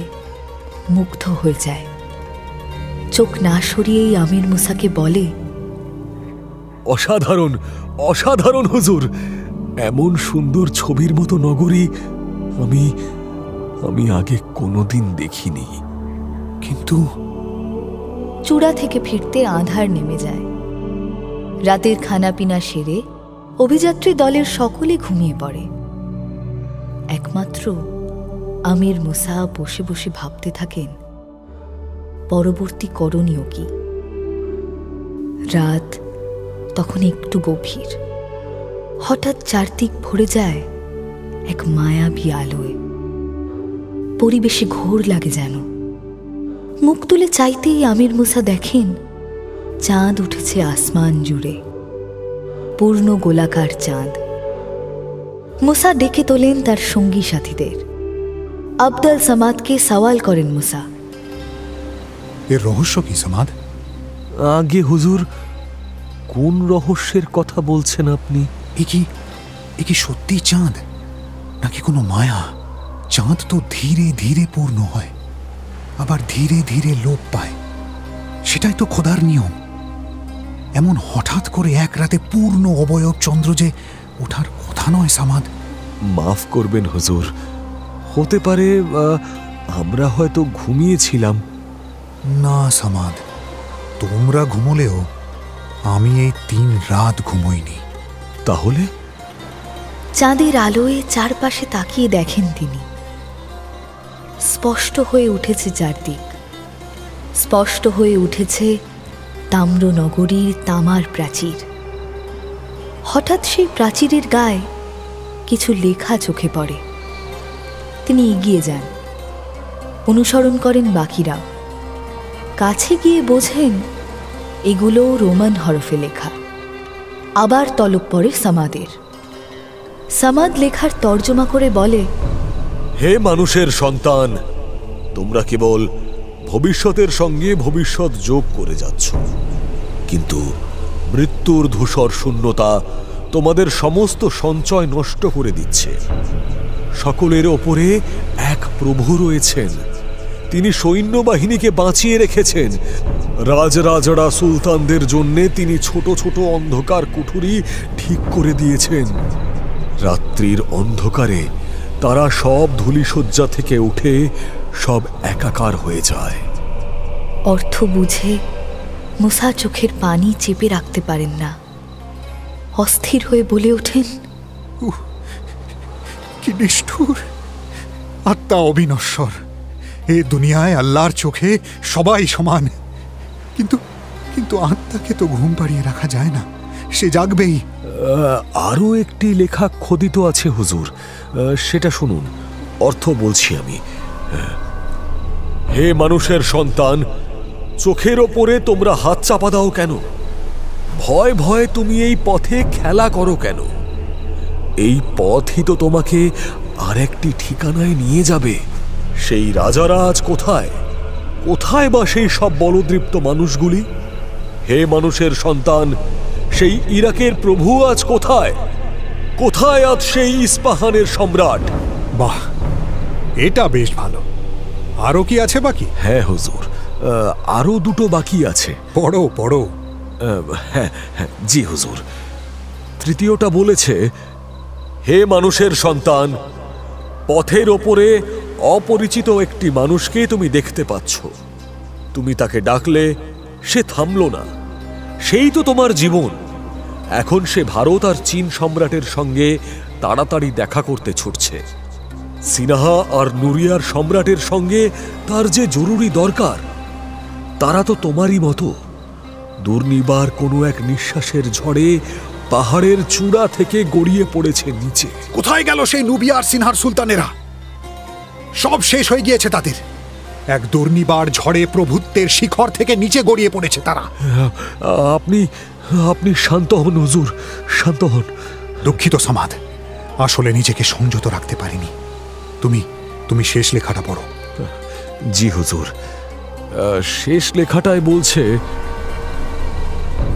মুগ্ধ হয়ে যায়। চোখ না সরিয়েই আমির মুসাকে বলে, অসাধারণ, অসাধারণ হুজুর! এমন সুন্দর ছবির মতো নগরী আমি আগে কোনোদিন দেখিনি। কিন্তু চূড়া থেকে ফিরতে আঁধার নেমে যায়। রাতের খানাপিনা সেরে অভিযাত্রী দলের সকলে ঘুমিয়ে পড়ে। একমাত্র আমির মুসা বসে বসে ভাবতে থাকেন পরবর্তী করণীয় কি। রাত তখন একটু গভীর। হঠাৎ চারদিক ভরে যায় এক মায়াবী আলোয়। পরিবেশে ঘোর লাগে যেন। মুখ তুলে চাইতেই আমির মুসা দেখেন চাঁদ উঠেছে আসমান জুড়ে, পূর্ণ গোলাকার চাঁদ। মুসা ডেকে তোলেন তার সঙ্গী সাথীদের। আবদাল সামাদকে সওয়াল করেন মুসা, এর রহস্য কি সামাদ? আগে হুজুর, কোন রহস্যের কথা বলছেন আপনি? এ কি সত্যি চাঁদ, নাকি কোনো মায়া? চাঁদ তো ধীরে ধীরে পূর্ণ হয়, আবার ধীরে ধীরে লোপ পায়। সেটাই তো খোদার নিয়ম। এমন হঠাৎ করে এক রাতে পূর্ণ অবয়ব চন্দ্র যে ওঠার কথা নয় সামাদ। মাফ করবেন হুজুর, হতে পারে আমরা হয়তো ঘুমিয়েছিলাম। না সামাদ, তোমরা ঘুমোলেও আমি এই 3 রাত ঘুমোইনি। তাহলে? চাঁদের আলোয় চারপাশে তাকিয়ে দেখেন তিনি। স্পষ্ট হয়ে উঠেছে চারদিক, স্পষ্ট হয়ে উঠেছে তাম্রনগরীর তামার প্রাচীর। হঠাৎ সেই প্রাচীরের গায়ে কিছু লেখা চোখে পড়ে। তিনি এগিয়ে যান, অনুসরণ করেন বাকিরাও। কাছে গিয়ে বোঝেন এগুলো রোমান হরফে লেখা। আবার তলব পড়ে সামাদের। সামাদ লেখার তর্জমা করে বলে, হে মানুষের সন্তান, তোমরা কেবল ভবিষ্যতের সঙ্গে ভবিষ্যৎ যোগ করে যাচ্ছ, কিন্তু মৃত্যুর ধূসর শূন্যতা তোমাদের সমস্ত সঞ্চয় নষ্ট করে দিচ্ছে। সকলের ওপরে এক প্রভু রয়েছেন, তিনি সৈন্যবাহিনীকে বাঁচিয়ে রেখেছেন। রাজরাজড়া সুলতানদের জন্যে তিনি ছোট ছোট অন্ধকার কুঠুরি ঠিক করে দিয়েছেন। রাত্রির অন্ধকারে তারা সব ধূলিশয্যা থেকে উঠে সব একাকার হয়ে যায়। অর্থ বুঝে মুসা চোখের পানি চেপে রাখতে পারেন না। অস্থির হয়ে বলে ওঠেন, কি নিষ্ঠুর! আত্মা অবিনশ্বর। এ দুনিয়ায় আল্লাহর চোখে সবাই সমান, কিন্তু কিন্তু আত্মাকে তো ঘুম পাড়িয়ে রাখা যায় না, সে জাগবেই। আরও একটি লেখা খোদিত আছে হুজুর, সেটা শুনুন। অর্থ বলছি আমি। হে মানুষের সন্তান, চোখের ওপরে তোমরা হাত চাপা দাও কেন? ভয় ভয়ে তুমি এই পথে খেলা করো কেন? এই পথই তো তোমাকে আরেকটি ঠিকানায় নিয়ে যাবে। সেই রাজারা আজ কোথায়? কোথায় বা সেই সব বলদৃপ্ত মানুষগুলি? হে মানুষের সন্তান, সেই ইরাকের প্রভু আজ কোথায়? কোথায় আজ সেই ইস্পাহানের সম্রাট? বাহ, এটা বেশ ভালো। আরো কি আছে বাকি? হ্যাঁ হুজুর, আরো দুটো বাকি আছে। পড়ো পড়ো। হ্যাঁ হ্যাঁ, জি হুজুর। তৃতীয়টা বলেছে, হে মানুষের সন্তান, পথের ওপরে অপরিচিত একটি মানুষকে তুমি দেখতে পাচ্ছ। তুমি তাকে ডাকলে সে থামল না। সেই তো তোমার জীবন। এখন সে ভারত আর চীন সম্রাটের সঙ্গে তাড়াতাড়ি দেখা করতে ছুটছে। সিনাহা আর নুরিয়ার সম্রাটের সঙ্গে তার যে জরুরি দরকার, তারা তো তোমারই মতো। দুর্নিবার কোনো এক নিঃশ্বাসের ঝড়ে পাহাড়ের চূড়া থেকে গড়িয়ে পড়েছে নিচে। কোথায় গেল সেই নুবিয়া আর সিনহার সুলতানেরা? সব শেষ হয়ে গিয়েছে তাদের। এক দুর্নিবার ঝড়ে প্রভুত্বের শিখর থেকে নিচে গড়িয়ে পড়েছে তারা। আপনি আপনি শান্ত হন হুজুর, শান্ত হন। দুঃখিত সামাদ, আসলে নিজেকে সংযত রাখতে পারিনি। তুমি তুমি শেষ লেখাটা পড়ো। জি হুজুর। শেষ লেখাটায় বলছে,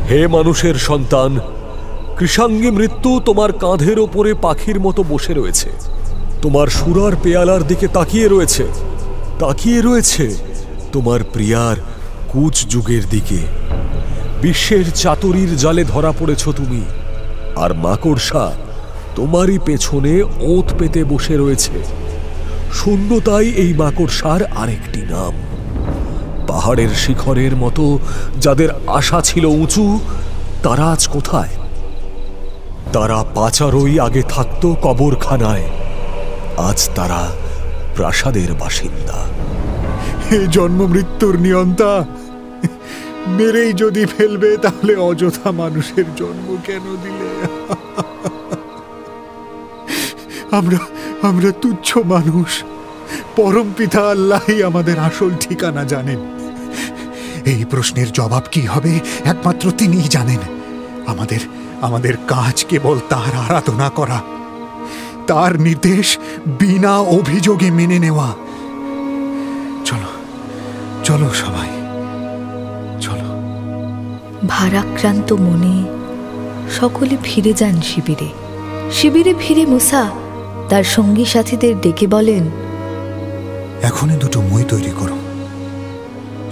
হে মানুষের সন্তান, কৃষাঙ্গী মৃত্যু তোমার কাঁধের ওপরে পাখির মতো বসে রয়েছে। তোমার সুরার পেয়ালার দিকে তাকিয়ে রয়েছে, তাকিয়ে রয়েছে তোমার প্রিয়ার কুচ যুগের দিকে। বিশ্বের চাতুরীর জালে ধরা পড়েছ তুমি, আর মাকড়সা তোমারই পেছনে ওঁত পেতে বসে রয়েছে। শূন্যতাই এই মাকড়সার আরেকটি নাম। পাহাড়ের শিখরের মতো যাদের আশা ছিল উঁচু, তারা আজ কোথায়? তারা পাচারই আগে থাকতো কবরখানায়, আজ তারা প্রাসাদের বাসিন্দা। হে জন্ম মৃত্যুর নিয়ন্তা, মেরেই যদি ফেলবে তাহলে অযথা মানুষের জন্ম কেন দিলে? আমরা তুচ্ছ মানুষ। পরম পিতা আল্লাহই আমাদের আসল ঠিকানা জানেন। এই প্রশ্নের জবাব কি হবে একমাত্র তিনিই জানেন। আমাদের কাজ কেবল তার আরাধনা করা, তার নির্দেশ বিনা অভিযোগে মেনে নেওয়া। চলো চলো সবাই, চলো। ভারাক্রান্ত মনে সকলে ফিরে যান শিবিরে। শিবিরে ফিরে মুসা তার সঙ্গী সাথীদের ডেকে বলেন, এখনই দুটো মই তৈরি করো।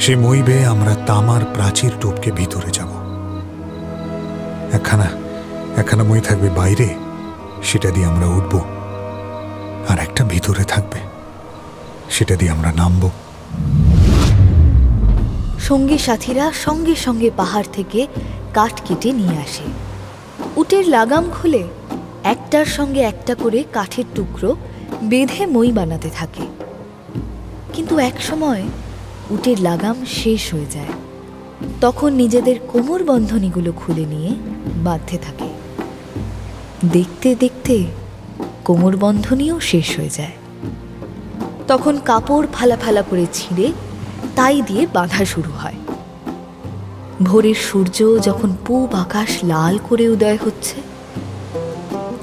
সে মই বেয়ে আমরা তামার প্রাচীর টপকে ভিতরে যাব। একখানা মই থাকবে বাইরে, সেটা দিয়ে আমরা উঠব, আর একটা ভিতরে থাকবে, সেটা দিয়ে আমরা নামব। সঙ্গী সাথীরা সঙ্গে সঙ্গে পাহাড় থেকে কাঠ কেটে নিয়ে আসে। উটের লাগাম খুলে একটার সঙ্গে একটা করে কাঠের টুকরো বেঁধে মই বানাতে থাকে। কিন্তু এক সময় উটের লাগাম শেষ হয়ে যায়। তখন নিজেদের কোমর বন্ধনীগুলো খুলে নিয়ে বাঁধতে থাকে। দেখতে দেখতে কোমর বন্ধনীও শেষ হয়ে যায়। তখন কাপড় ফালা ফালা করে ছিঁড়ে তাই দিয়ে বাঁধা শুরু হয়। ভোরের সূর্য যখন পূব আকাশ লাল করে উদয় হচ্ছে,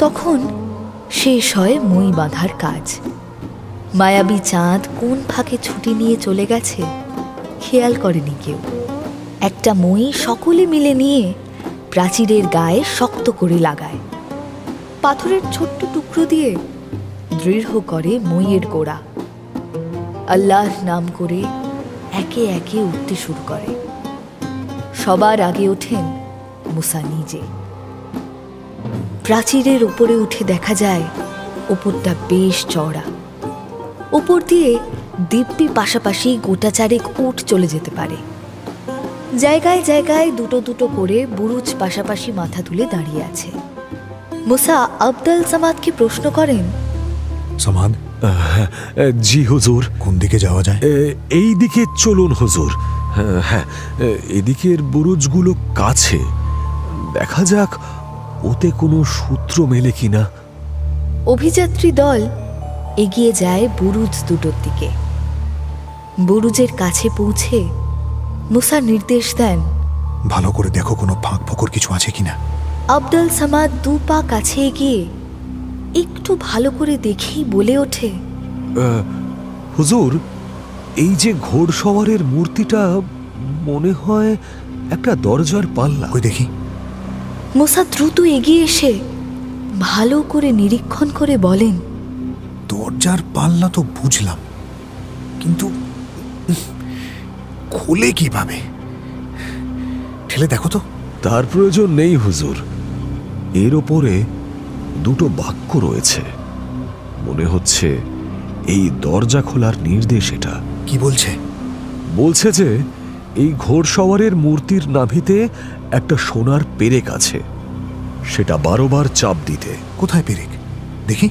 তখন শেষ হয় মই বাঁধার কাজ। মায়াবী চাঁদ কোন ফাঁকে ছুটি নিয়ে চলে গেছে খেয়াল করেনি কেউ। একটা মই সকলে মিলে নিয়ে প্রাচীরের গায়ে শক্ত করে লাগায়। পাথরের ছোট্ট টুকরো দিয়ে দৃঢ় করে মইয়ের গোড়া। আল্লাহর নাম করে একে একে উঠতে শুরু করে। সবার আগে ওঠেন মুসা নিজে। প্রাচীরের উপরে উঠে দেখা যায় ওপরটা বেশ চওড়া। ওপর দিয়ে দিব্যি পাশাপাশি গোটা চারেক উট চলে যেতে পারে। জায়গায় জায়গায় দুটো দুটো করে বুরুজ পাশাপাশি মাথা তুলে দাঁড়িয়ে আছে। মুসা আব্দুল সামাদকে প্রশ্ন করেন, সামাদ, জি হুজুর। কোন দিকে যাওয়া যায়? এই দিকে চলুন হুজুর। হ্যাঁ, এদিকের বুরুজগুলো কাছে, দেখা যাক ওতে কোনো সূত্র মেলে কিনা। অভিযাত্রী দল এগিয়ে যায় বুরুজ দুটোর দিকে। বুরুজের কাছে পৌঁছে মুসা নির্দেশ দেন, ভালো করে দেখো কোনো ফাঁক ফোকর কিছু আছে কিনা। আব্দুল সামাদ 2 পা কাছে এগিয়ে একটু ভালো করে দেখেই বলে ওঠে, হুজুর, এই যে ঘোড়সওয়ারের মূর্তিটা মনে হয় একটা দরজার পাল্লা। ওই দেখি। মুসা দ্রুত এগিয়ে এসে ভালো করে নিরীক্ষণ করে বলেন, দরজার পাল্লা তো বুঝলাম, কিন্তু খোলে কিভাবে? ঠেলে দেখো তো। তার প্রয়োজন নেই হুজুর, এর ওপরে দুটো বাক্য রয়েছে। মনে হচ্ছে এই দরজা খোলার নির্দেশ এটা। কি বলছে? বলছে যে এই ঘোড়সওয়ারের মূর্তির নাভিতে একটা সোনার পেরেক আছে, সেটা 12 বার চাপ দিতে। কোথায় পেরেক? দেখি।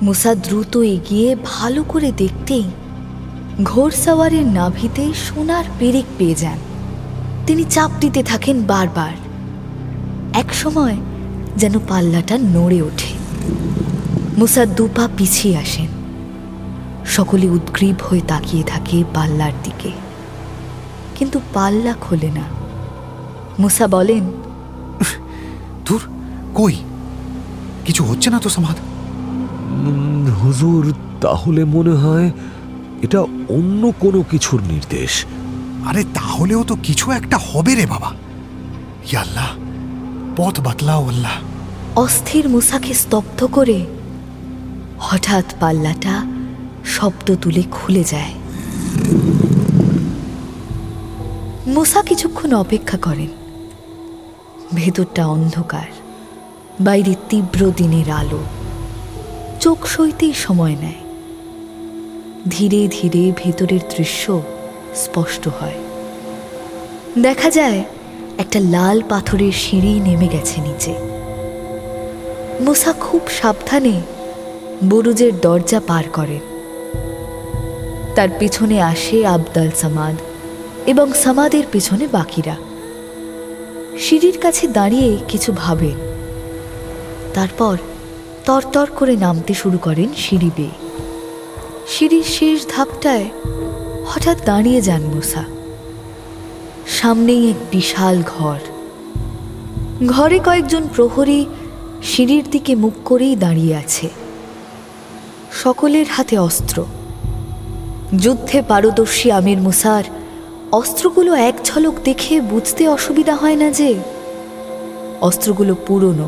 মুসা দ্রুত এগিয়ে ভালো করে দেখতেই ঘোড়সওয়ারের নাভিতে সোনার পেরেক পেয়ে যান। তিনি চাপ দিতে থাকেন বারবার। এক সময় যেন পাল্লাটা নড়ে ওঠে। মুসা 2 পা পিছিয়ে আসেন। সকলে উদ্গ্রীব হয়ে তাকিয়ে থাকে পাল্লার দিকে, কিন্তু পাল্লা খোলে না। মুসা বলেন, দূর, কই কিছু হচ্ছে না তো সামাদ। হুজুর, তাহলে মনে হয় এটা অন্য কোনো কিছুর নির্দেশ। আরে তাহলেও তো কিছু একটা হবে রে বাবা। ইয়া আল্লাহ, পথ বাতলাও আল্লাহ। অস্থির মুসাকে স্তব্ধ করে হঠাৎ পাল্লাটা শব্দ তুলে খুলে যায়। মুসা কিছুক্ষণ অপেক্ষা করেন। ভেতরটা অন্ধকার, বাইরে তীব্র দিনের আলো। চোখ সইতেই সময় নেয়। ধীরে ধীরে ভেতরের দৃশ্য স্পষ্ট হয়। দেখা যায় একটা লাল পাথরের সিঁড়ি নেমে গেছে নিচে। মুসা খুব সাবধানে বুরুজের দরজা পার করেন। তার পিছনে আসে আব্দুল সামাদ এবং সামাদের পিছনে বাকিরা। সিঁড়ির কাছে দাঁড়িয়ে কিছু ভাবেন, তারপর তরতর করে নামতে শুরু করেন সিঁড়ি বেয়ে। সিঁড়ির শেষ ধাপটায় হঠাৎ দাঁড়িয়ে যান মুসা। সামনেই এক বিশাল ঘর। ঘরে কয়েকজন প্রহরী সিঁড়ির দিকে মুখ করেই দাঁড়িয়ে আছে। সকলের হাতে অস্ত্র। যুদ্ধে পারদর্শী আমির মুসার অস্ত্রগুলো এক ঝলক দেখে বুঝতে অসুবিধা হয় না যে অস্ত্রগুলো পুরনো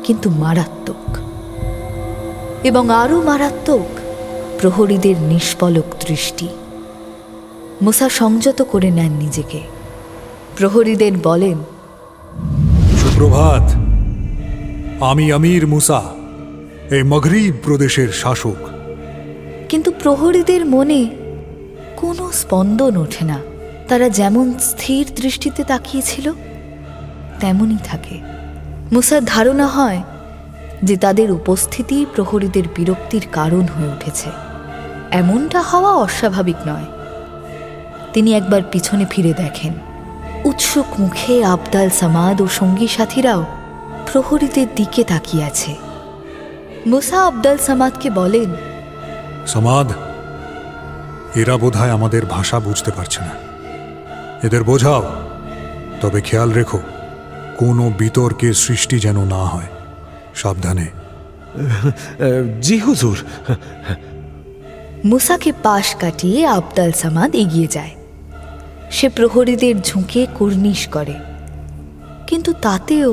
কিন্তু মারাত্মক, এবং আরও মারাত্মক প্রহরীদের নিষ্পলক দৃষ্টি। মুসা সংযত করে নেন নিজেকে। প্রহরীদের বলেন, সুপ্রভাত, আমি আমির মুসা, এই মাগরিব প্রদেশের শাসক। কিন্তু প্রহরীদের মনে কোনো স্পন্দন ওঠে না। তারা যেমন স্থির দৃষ্টিতে তাকিয়েছিল তেমনই থাকে। মুসার ধারণা হয় যে তাদের উপস্থিতি প্রহরীদের বিরক্তির কারণ হয়ে উঠেছে। এমনটা হওয়া অস্বাভাবিক নয়। তিনি একবার পিছনে ফিরে দেখেন, উৎসুক মুখে আবদাল সামাদ ও সঙ্গী সাথীরাও প্রহরীদের দিকে তাকিয়ে আছে। মুসা আবদাল সামাদকে বলেন, সামাদ, এরা বোধহয় আমাদের ভাষা বুঝতে পারছে না, এদের বোঝাও। তবে খেয়াল রেখো কোনো বিতর্কের সৃষ্টি যেন না হয়। সাবধানে। জি হুজুর। মুসাকে পাশ কাটিয়ে আবদাল সামাদ এগিয়ে যায়। সে প্রহরীদের ঝুঁকে কুর্নিশ করে, কিন্তু তাতেও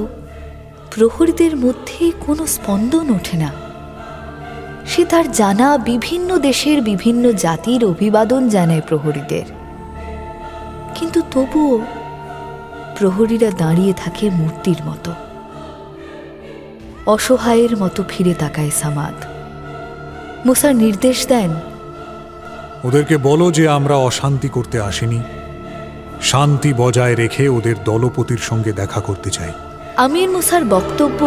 প্রহরীদের মধ্যে কোনো স্পন্দন ওঠে না। সে তার জানা বিভিন্ন দেশের বিভিন্ন জাতির অভিবাদন জানায় প্রহরীদের, কিন্তু তবুও প্রহরীরা দাঁড়িয়ে থাকে মূর্তির মতো। অসহায়ের মতো ফিরে তাকায় সামাদ। মুসা নির্দেশ দেন, ওদেরকে বলো যে আমরা অশান্তি করতে আসিনি, শান্তি বজায় রেখে ওদের দলপতির সঙ্গে দেখা করতে চাই। আমির মুসার বক্তব্য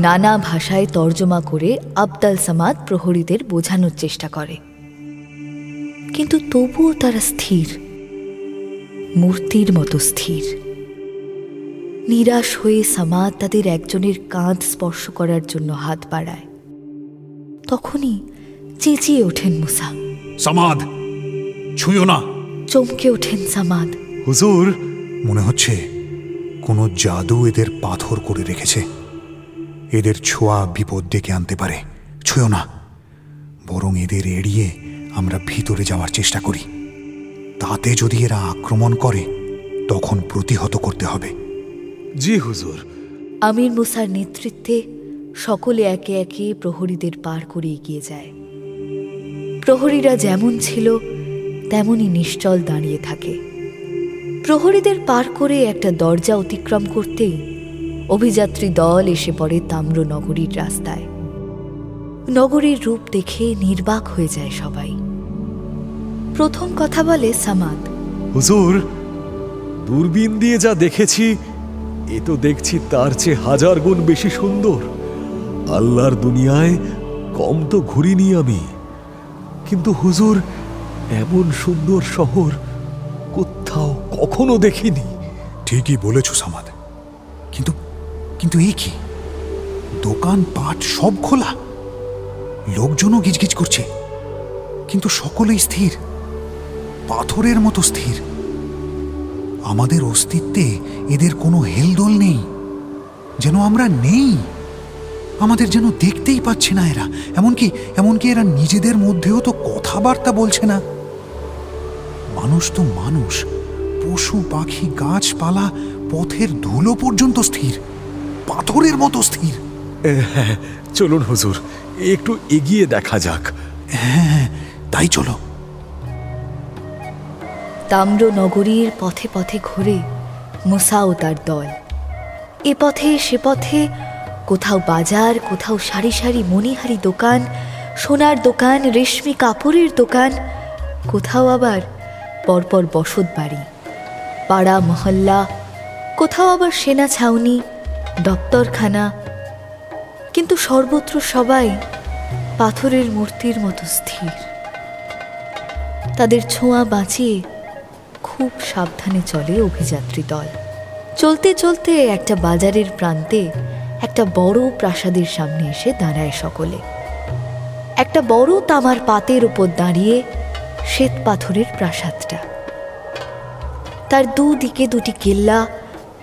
নানা ভাষায় তর্জমা করে আবদাল সামাদ প্রহরীদের বোঝানোর চেষ্টা করে, কিন্তু তবুও তারা স্থির, মূর্তির মতো স্থির। নিরাশ হয়ে সামাদ তাদের একজনের কাঁধ স্পর্শ করার জন্য হাত বাড়ায়। তখনই চেঁচিয়ে ওঠেন মুসা, সামাদ, ছুঁয়ো না! চমকে ওঠেন সামাদ। হুজুর, মনে হচ্ছে কোনো জাদু এদের পাথর করে রেখেছে। এদের ছোঁয়া বিপদ ডেকে আনতে পারে। ছুঁয়ো না, বরং এদের এড়িয়ে আমরা ভিতরে যাওয়ার চেষ্টা করি। তাতে যদি এরা আক্রমণ করে তখন প্রতিহত করতে হবে। জি হুজুর। আমির মুসার নেতৃত্বে সকলে একে একে প্রহরীদের পার করে এগিয়ে যায়। প্রহরীরা যেমন ছিল তেমনই নিশ্চল দাঁড়িয়ে থাকে। প্রহরীদের পার করে একটা দরজা অতিক্রম করতেই অভিযাত্রী দল এসে পড়ে তাম্র নগরীর রাস্তায়। নগরীর রূপ দেখে নির্বাক হয়ে যায় সবাই। প্রথম কথা বলে সামাদ, হুজুর, দূরবীন দিয়ে যা দেখেছি এ তো দেখছি তার চেয়ে 1000 গুণ বেশি সুন্দর। আল্লাহর দুনিয়ায় কম তো ঘুরিনি আমি, কিন্তু হুজুর এমন সুন্দর শহর কোথাও কখনো দেখিনি। ঠিকই বলেছ সামাদ, কিন্তু কিন্তু এই কি, দোকান পাট সব খোলা, লোকজনও গিজগিজ করছে, কিন্তু সকলেই স্থির, পাথরের মতো স্থির। আমাদের অস্তিত্বে এদের কোনো হেলদোল নেই, যেন আমরা নেই। আমাদের যেন দেখতেই পাচ্ছে না এরা। এমনকি এরা নিজেদের মধ্যেও তো কথাবার্তা বলছে না। মানুষ তো মানুষ, পশু পাখি গাছপালা পথের ধুলো পর্যন্ত স্থির, পাথরের মতো স্থির। হ্যাঁ, চলুন হুজুর, একটু এগিয়ে দেখা যাক। হ্যাঁ, তাই চলো। তাম্র নগরীর পথে পথে ঘুরে মুসা ও তার দল। এ পথে সে পথে, কোথাও বাজার, কোথাও সারি সারি মণিহারি দোকান, সোনার দোকান, রেশমি কাপড়ের দোকান, কোথাও আবার পরপর বসত বাড়ি, পাড়া মহল্লা, কোথাও আবার সেনা ছাউনি, দপ্তরখানা, কিন্তু সর্বত্র সবাই পাথরের মূর্তির মতো স্থির। তাদের ছোঁয়া বাঁচিয়ে খুব সাবধানে চলে অভিযাত্রী দল। চলতে চলতে একটা বাজারের প্রান্তে একটা বড় প্রাসাদের সামনে এসে দাঁড়ায় সকলে। একটা বড় তামার পাতের উপর দাঁড়িয়ে শ্বেত পাথরের প্রাসাদটা। তার দুদিকে দুটি কেল্লা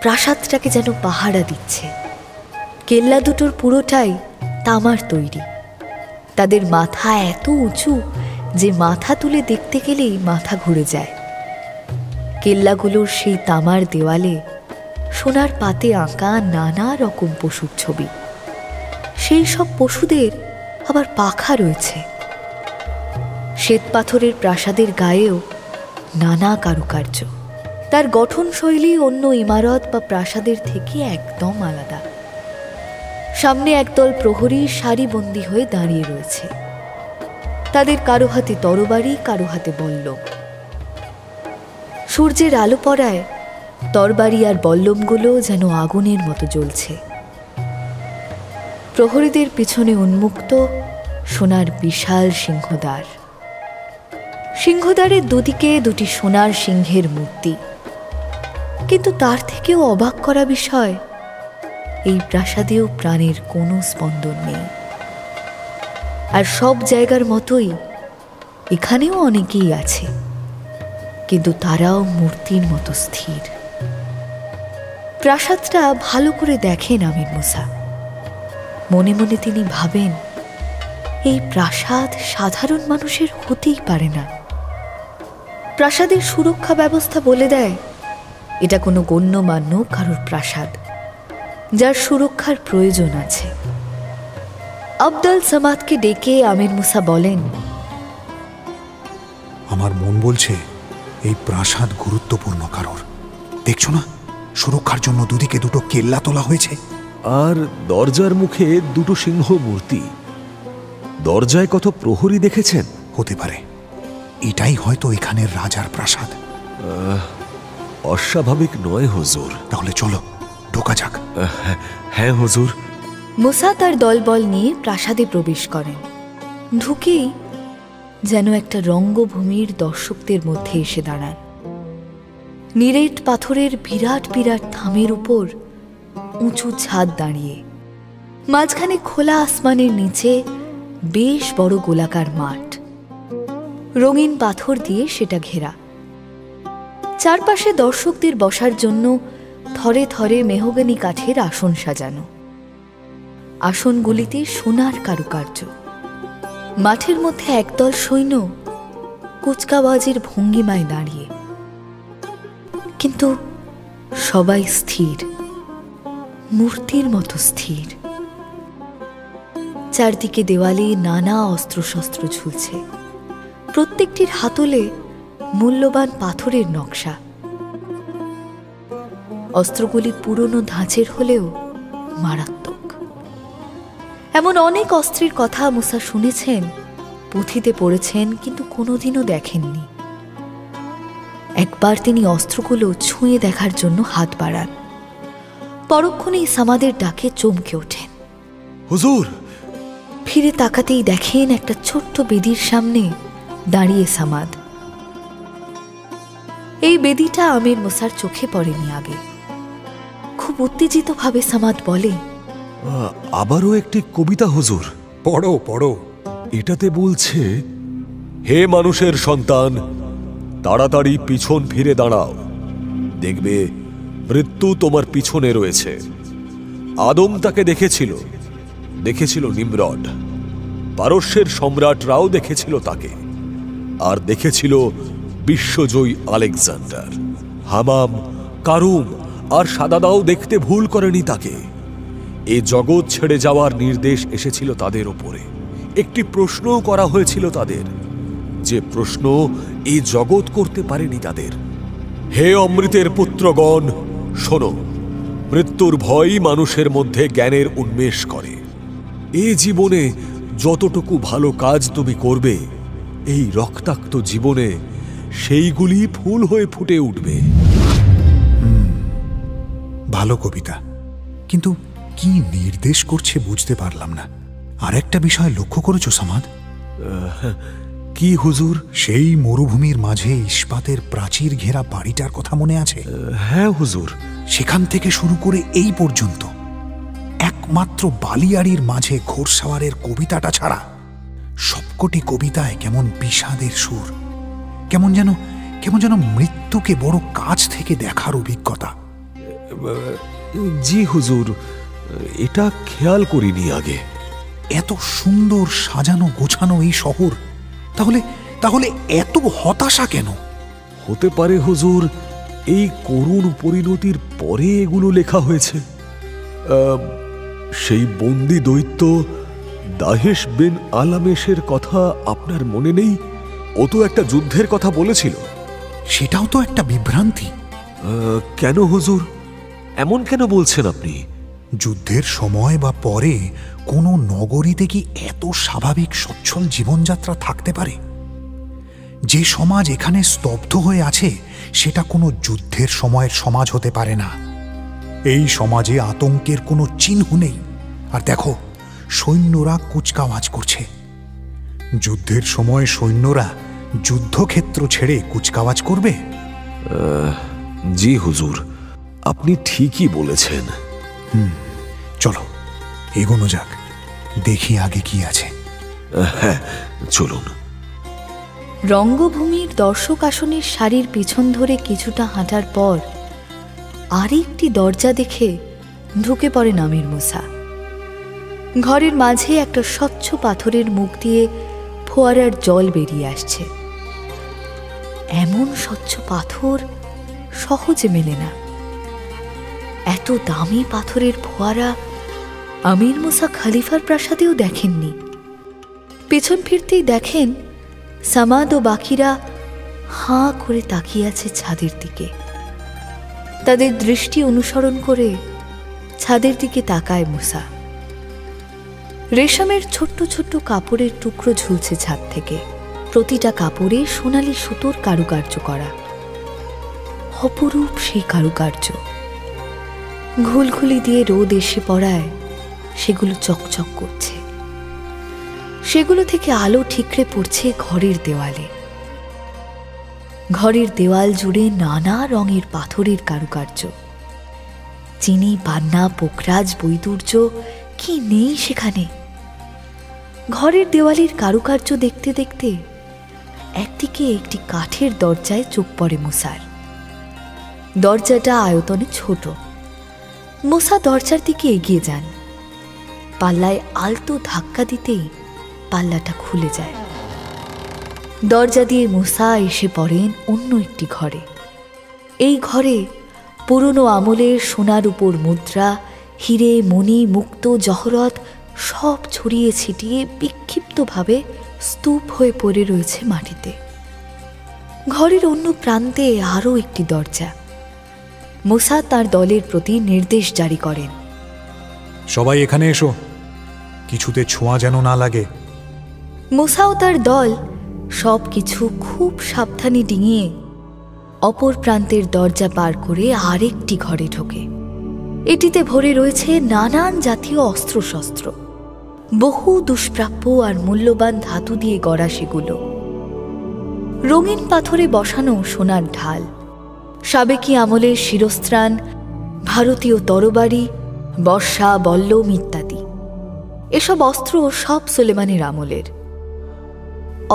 প্রাসাদটাকে যেন পাহারা দিচ্ছে। কেল্লা দুটোর পুরোটাই তামার তৈরি। তাদের মাথা এত উঁচু যে মাথা তুলে দেখতে গেলেই মাথা ঘুরে যায়। কেল্লাগুলোর সেই তামার দেওয়ালে সোনার পাতে আঁকা নানা রকম পশুর ছবি। সেই সব পশুদের আবার পাখা রয়েছে। শ্বেত পাথরের প্রাসাদের গায়েও নানা কারুকার্য। তার গঠনশৈলী অন্য ইমারত বা প্রাসাদের থেকে একদম আলাদা। সামনে একদল প্রহরী সারিবন্দী হয়ে দাঁড়িয়ে রয়েছে। তাদের কারো হাতে তরবারি, কারো হাতে বল্লম। সূর্যের আলো পড়ায় তরবারি আর বল্লমগুলো যেন আগুনের মতো জ্বলছে। প্রহরীদের পিছনে উন্মুক্ত সোনার বিশাল সিংহদ্বার। সিংহদ্বারের দুদিকে দুটি সোনার সিংহের মূর্তি। কিন্তু তার থেকেও অবাক করা বিষয়, এই প্রাসাদেও প্রাণের কোনো স্পন্দন নেই। আর সব জায়গার মতোই এখানেও অনেকেই আছে, কিন্তু তারাও মূর্তির মতো স্থির। প্রাসাদটা ভালো করে দেখেন আমির মুসা। মনে মনে তিনি ভাবেন, এই প্রাসাদ সাধারণ মানুষের হতেই পারে না। প্রাসাদের সুরক্ষা ব্যবস্থা বলে দেয় এটা কোনো গণ্যমান্য কারোর প্রাসাদ, যার সুরক্ষার প্রয়োজন আছে। আবদাল সামাদকে ডেকে আমির মুসা বলেন, আমার মন বলছে এই প্রাসাদ গুরুত্বপূর্ণ কারোর। দেখছো না, সুরক্ষার জন্য দুদিকে দুটো কেল্লা তোলা হয়েছে, আর দরজার মুখে দুটো সিংহ মূর্তি। দরজায় কত প্রহরী দেখেছেন? হতে পারে এটাই হয়তো এখানের রাজার প্রাসাদ। অস্বাভাবিক নয় হুজুর। তাহলে চলো ঢোকা যাক। হ্যাঁ হুজুর। মুসা তার দলবল নিয়ে প্রাসাদে প্রবেশ করেন। ঢুকেই যেন একটা রঙ্গভূমির দর্শকদের মধ্যে এসে দাঁড়ান। নিরেট পাথরের বিরাট বিরাট থামের উপর উঁচু ছাদ দাঁড়িয়ে, মাঝখানে খোলা আসমানের নিচে বেশ বড় গোলাকার মাঠ, রঙিন পাথর দিয়ে সেটা ঘেরা। চারপাশে দর্শকদের বসার জন্য থরে থরে মেহগনি কাঠের আসন সাজানো। আসনগুলিতে সোনার কারুকার্য। মাঠের মধ্যে একদল সৈন্য কুচকাওয়াজের ভঙ্গিমায় দাঁড়িয়ে, কিন্তু সবাই স্থির, মূর্তির মতো স্থির। চারদিকে দেওয়ালে নানা অস্ত্রশস্ত্র ঝুলছে, প্রত্যেকটির হাতলে মূল্যবান পাথরের নকশা। অস্ত্রগুলি পুরনো ধাঁচের হলেও মারাত্মক। এমন অনেক অস্ত্রের কথা মুসা শুনেছেন, পুঁথিতে পড়েছেন, কিন্তু কোনোদিনও দেখেননি। একবার তিনি অস্ত্রগুলো ছুঁয়ে দেখার জন্য হাত বাড়ান। পরক্ষণেই সামাদের ডাকে চমকে ওঠেন। হুজুর! ফিরে তাকাতেই দেখেন একটা ছোট্ট বেদির সামনে দাঁড়িয়ে সামাদ। এই বেদিটা আমির মুসার চোখে পড়েনি আগে। খুব উত্তেজিত ভাবে সামাদ বলে, আবারও একটি কবিতা হুজুর। পড়ো পড়ো। এটাতে বলছে, হে মানুষের সন্তান, তাড়াতাড়ি পিছন ফিরে দাঁড়াও, দেখবে মৃত্যু তোমার পিছনে রয়েছে। আদম তাকে দেখেছিল নিমরড, পারস্যের সম্রাটরাও দেখেছিল তাকে, আর দেখেছিল বিশ্বজয়ী আলেকজান্ডার। হামাম, কারুম আর সাদাদাও দেখতে ভুল করেনি তাকে। এই জগৎ ছেড়ে যাওয়ার নির্দেশ এসেছিল তাদের ওপরে। একটি প্রশ্নও করা হয়েছিল তাদের, যে প্রশ্ন এই জগৎ করতে পারেনি তাদের। হে অমৃতের পুত্রগণ, শোনো, মৃত্যুর ভয়ই মানুষের মধ্যে জ্ঞানের উন্মেষ করে। এই জীবনে যতটুকু ভালো কাজ তুমি করবে, এই রক্তাক্ত জীবনে সেইগুলি ফুল হয়ে ফুটে উঠবে। ভালো কবিতা, কিন্তু কি নির্দেশ করছে বুঝতে পারলাম না। আর একটা বিষয় লক্ষ্য করেছো সামাদ? কি হুজুর? সেই মরুভূমির মাঝে ইস্পাতের প্রাচীর ঘেরা বাড়িটার কথা মনে আছে? হ্যাঁ হুজুর। সেখান থেকে শুরু করে এই পর্যন্ত একমাত্র বালিয়াড়ির মাঝে ঘোড়সাওয়ারের কবিতাটা ছাড়া সবকটি কবিতায় কেমন বিষাদের সুর, কেমন যেন মৃত্যুকে বড় কাছ থেকে দেখার অভিজ্ঞতা। জি হুজুর, এটা খেয়াল করিনি আগে। এত সুন্দর সাজানো গোছানো এই শহর, তাহলে এত হতাশা কেন? হতে পারে হুজুর, এই করুণ পরিণতির পরে এগুলো লেখা হয়েছে। সেই বন্দি দৈত্য দাহেশ বিন আলামেশের কথা আপনার মনে নেই? ও তো একটা যুদ্ধের কথা বলেছিল। সেটাও তো একটা বিভ্রান্তি। কেন হুজুর, এমন কেন বলছেন আপনি? যুদ্ধের সময় বা পরে কোনো নগরীতে কি এত স্বাভাবিক সচ্ছল জীবনযাত্রা থাকতে পারে? যে সমাজ এখানে স্তব্ধ হয়ে আছে সেটা কোনো যুদ্ধের সময়ের সমাজ হতে পারে না। এই সমাজে আতঙ্কের কোনো চিহ্ন নেই। আর দেখো, সৈন্যরা কুচকাওয়াজ করছে। যুদ্ধের সময় সৈন্যরা যুদ্ধক্ষেত্র ছেড়ে কুচকাওয়াজ করবে? জি হুজুর, আপনি ঠিকই বলেছেন। চলো এগোনো যাক, দেখি আগে কি আছে। হ্যাঁ, চলুন। রঙ্গভূমির দর্শক আসনের সারির পিছন ধরে কিছুটা হাঁটার পর আরেকটি দরজা দেখে ঢুকে পড়েন আমির মুসা। ঘরের মাঝে একটা স্বচ্ছ পাথরের মুখ দিয়ে ফোয়ারার জল বেরিয়ে আসছে। এমন স্বচ্ছ পাথর সহজে মেলে না। এত দামি পাথরের ফোয়ারা আমির মুসা খলিফার প্রাসাদেও দেখেননি। পেছন ফিরতেই দেখেন সামাদ ও বাকিরা হাঁ করে তাকিয়ে আছে ছাদের দিকে। তাদের দৃষ্টি অনুসরণ করে ছাদের দিকে তাকায় মুসা। রেশমের ছোট্ট ছোট্ট কাপড়ের টুকরো ঝুলছে ছাদ থেকে। প্রতিটা কাপড়ে সোনালি সুতোর কারুকার্য করা। অপরূপ সেই কারুকার্য। ঘুলঘুলি দিয়ে রোদ এসে পড়ায় সেগুলো চকচক করছে। সেগুলো থেকে আলো ঠিকরে পড়ছে ঘরের দেওয়ালে। ঘরের দেওয়াল জুড়ে নানা রঙের পাথরের কারুকার্য। চিনি, পান্না, পোখরাজ, বৈদুর্য কি নেই সেখানে। ঘরের দেওয়ালের কারুকার্য দেখতে দেখতে একদিকে একটি কাঠের দরজায় চোখ পড়ে মুসার। দরজাটা আয়তনে ছোট। মুসা দরজার দিকে এগিয়ে যান। পাল্লায় আলতো ধাক্কা দিতেই পাল্লাটা খুলে যায়। দরজা দিয়ে মুসা এসে পড়েন অন্য একটি ঘরে। এই ঘরে পুরনো আমলের সোনার উপর মুদ্রা, হিরে, মণি, মুক্ত, জহরত সব ছড়িয়ে ছিটিয়ে বিক্ষিপ্তভাবে স্তূপ হয়ে পড়ে রয়েছে মাটিতে। ঘরের অন্য প্রান্তে আরও একটি দরজা। মুসা তার দলের প্রতি নির্দেশ জারি করেন, সবাই এখানে এসো, কিছুতে ছোঁয়া যেন না লাগে। মুসা ও তার দল সব কিছু খুব সাবধানে ডিঙিয়ে অপর প্রান্তের দরজা পার করে আরেকটি ঘরে ঢোকে। এটিতে ভরে রয়েছে নানান জাতীয় অস্ত্রশস্ত্র। বহু দুষ্প্রাপ্য আর মূল্যবান ধাতু দিয়ে গড়া সেগুলো। রঙিন পাথরে বসানো সোনার ঢাল, সাবেকি আমলের শিরস্ত্রাণ, ভারতীয় তরবারি, বর্ষা, বল্লম ইত্যাদি। এসব অস্ত্র সব সুলেমানের আমলের।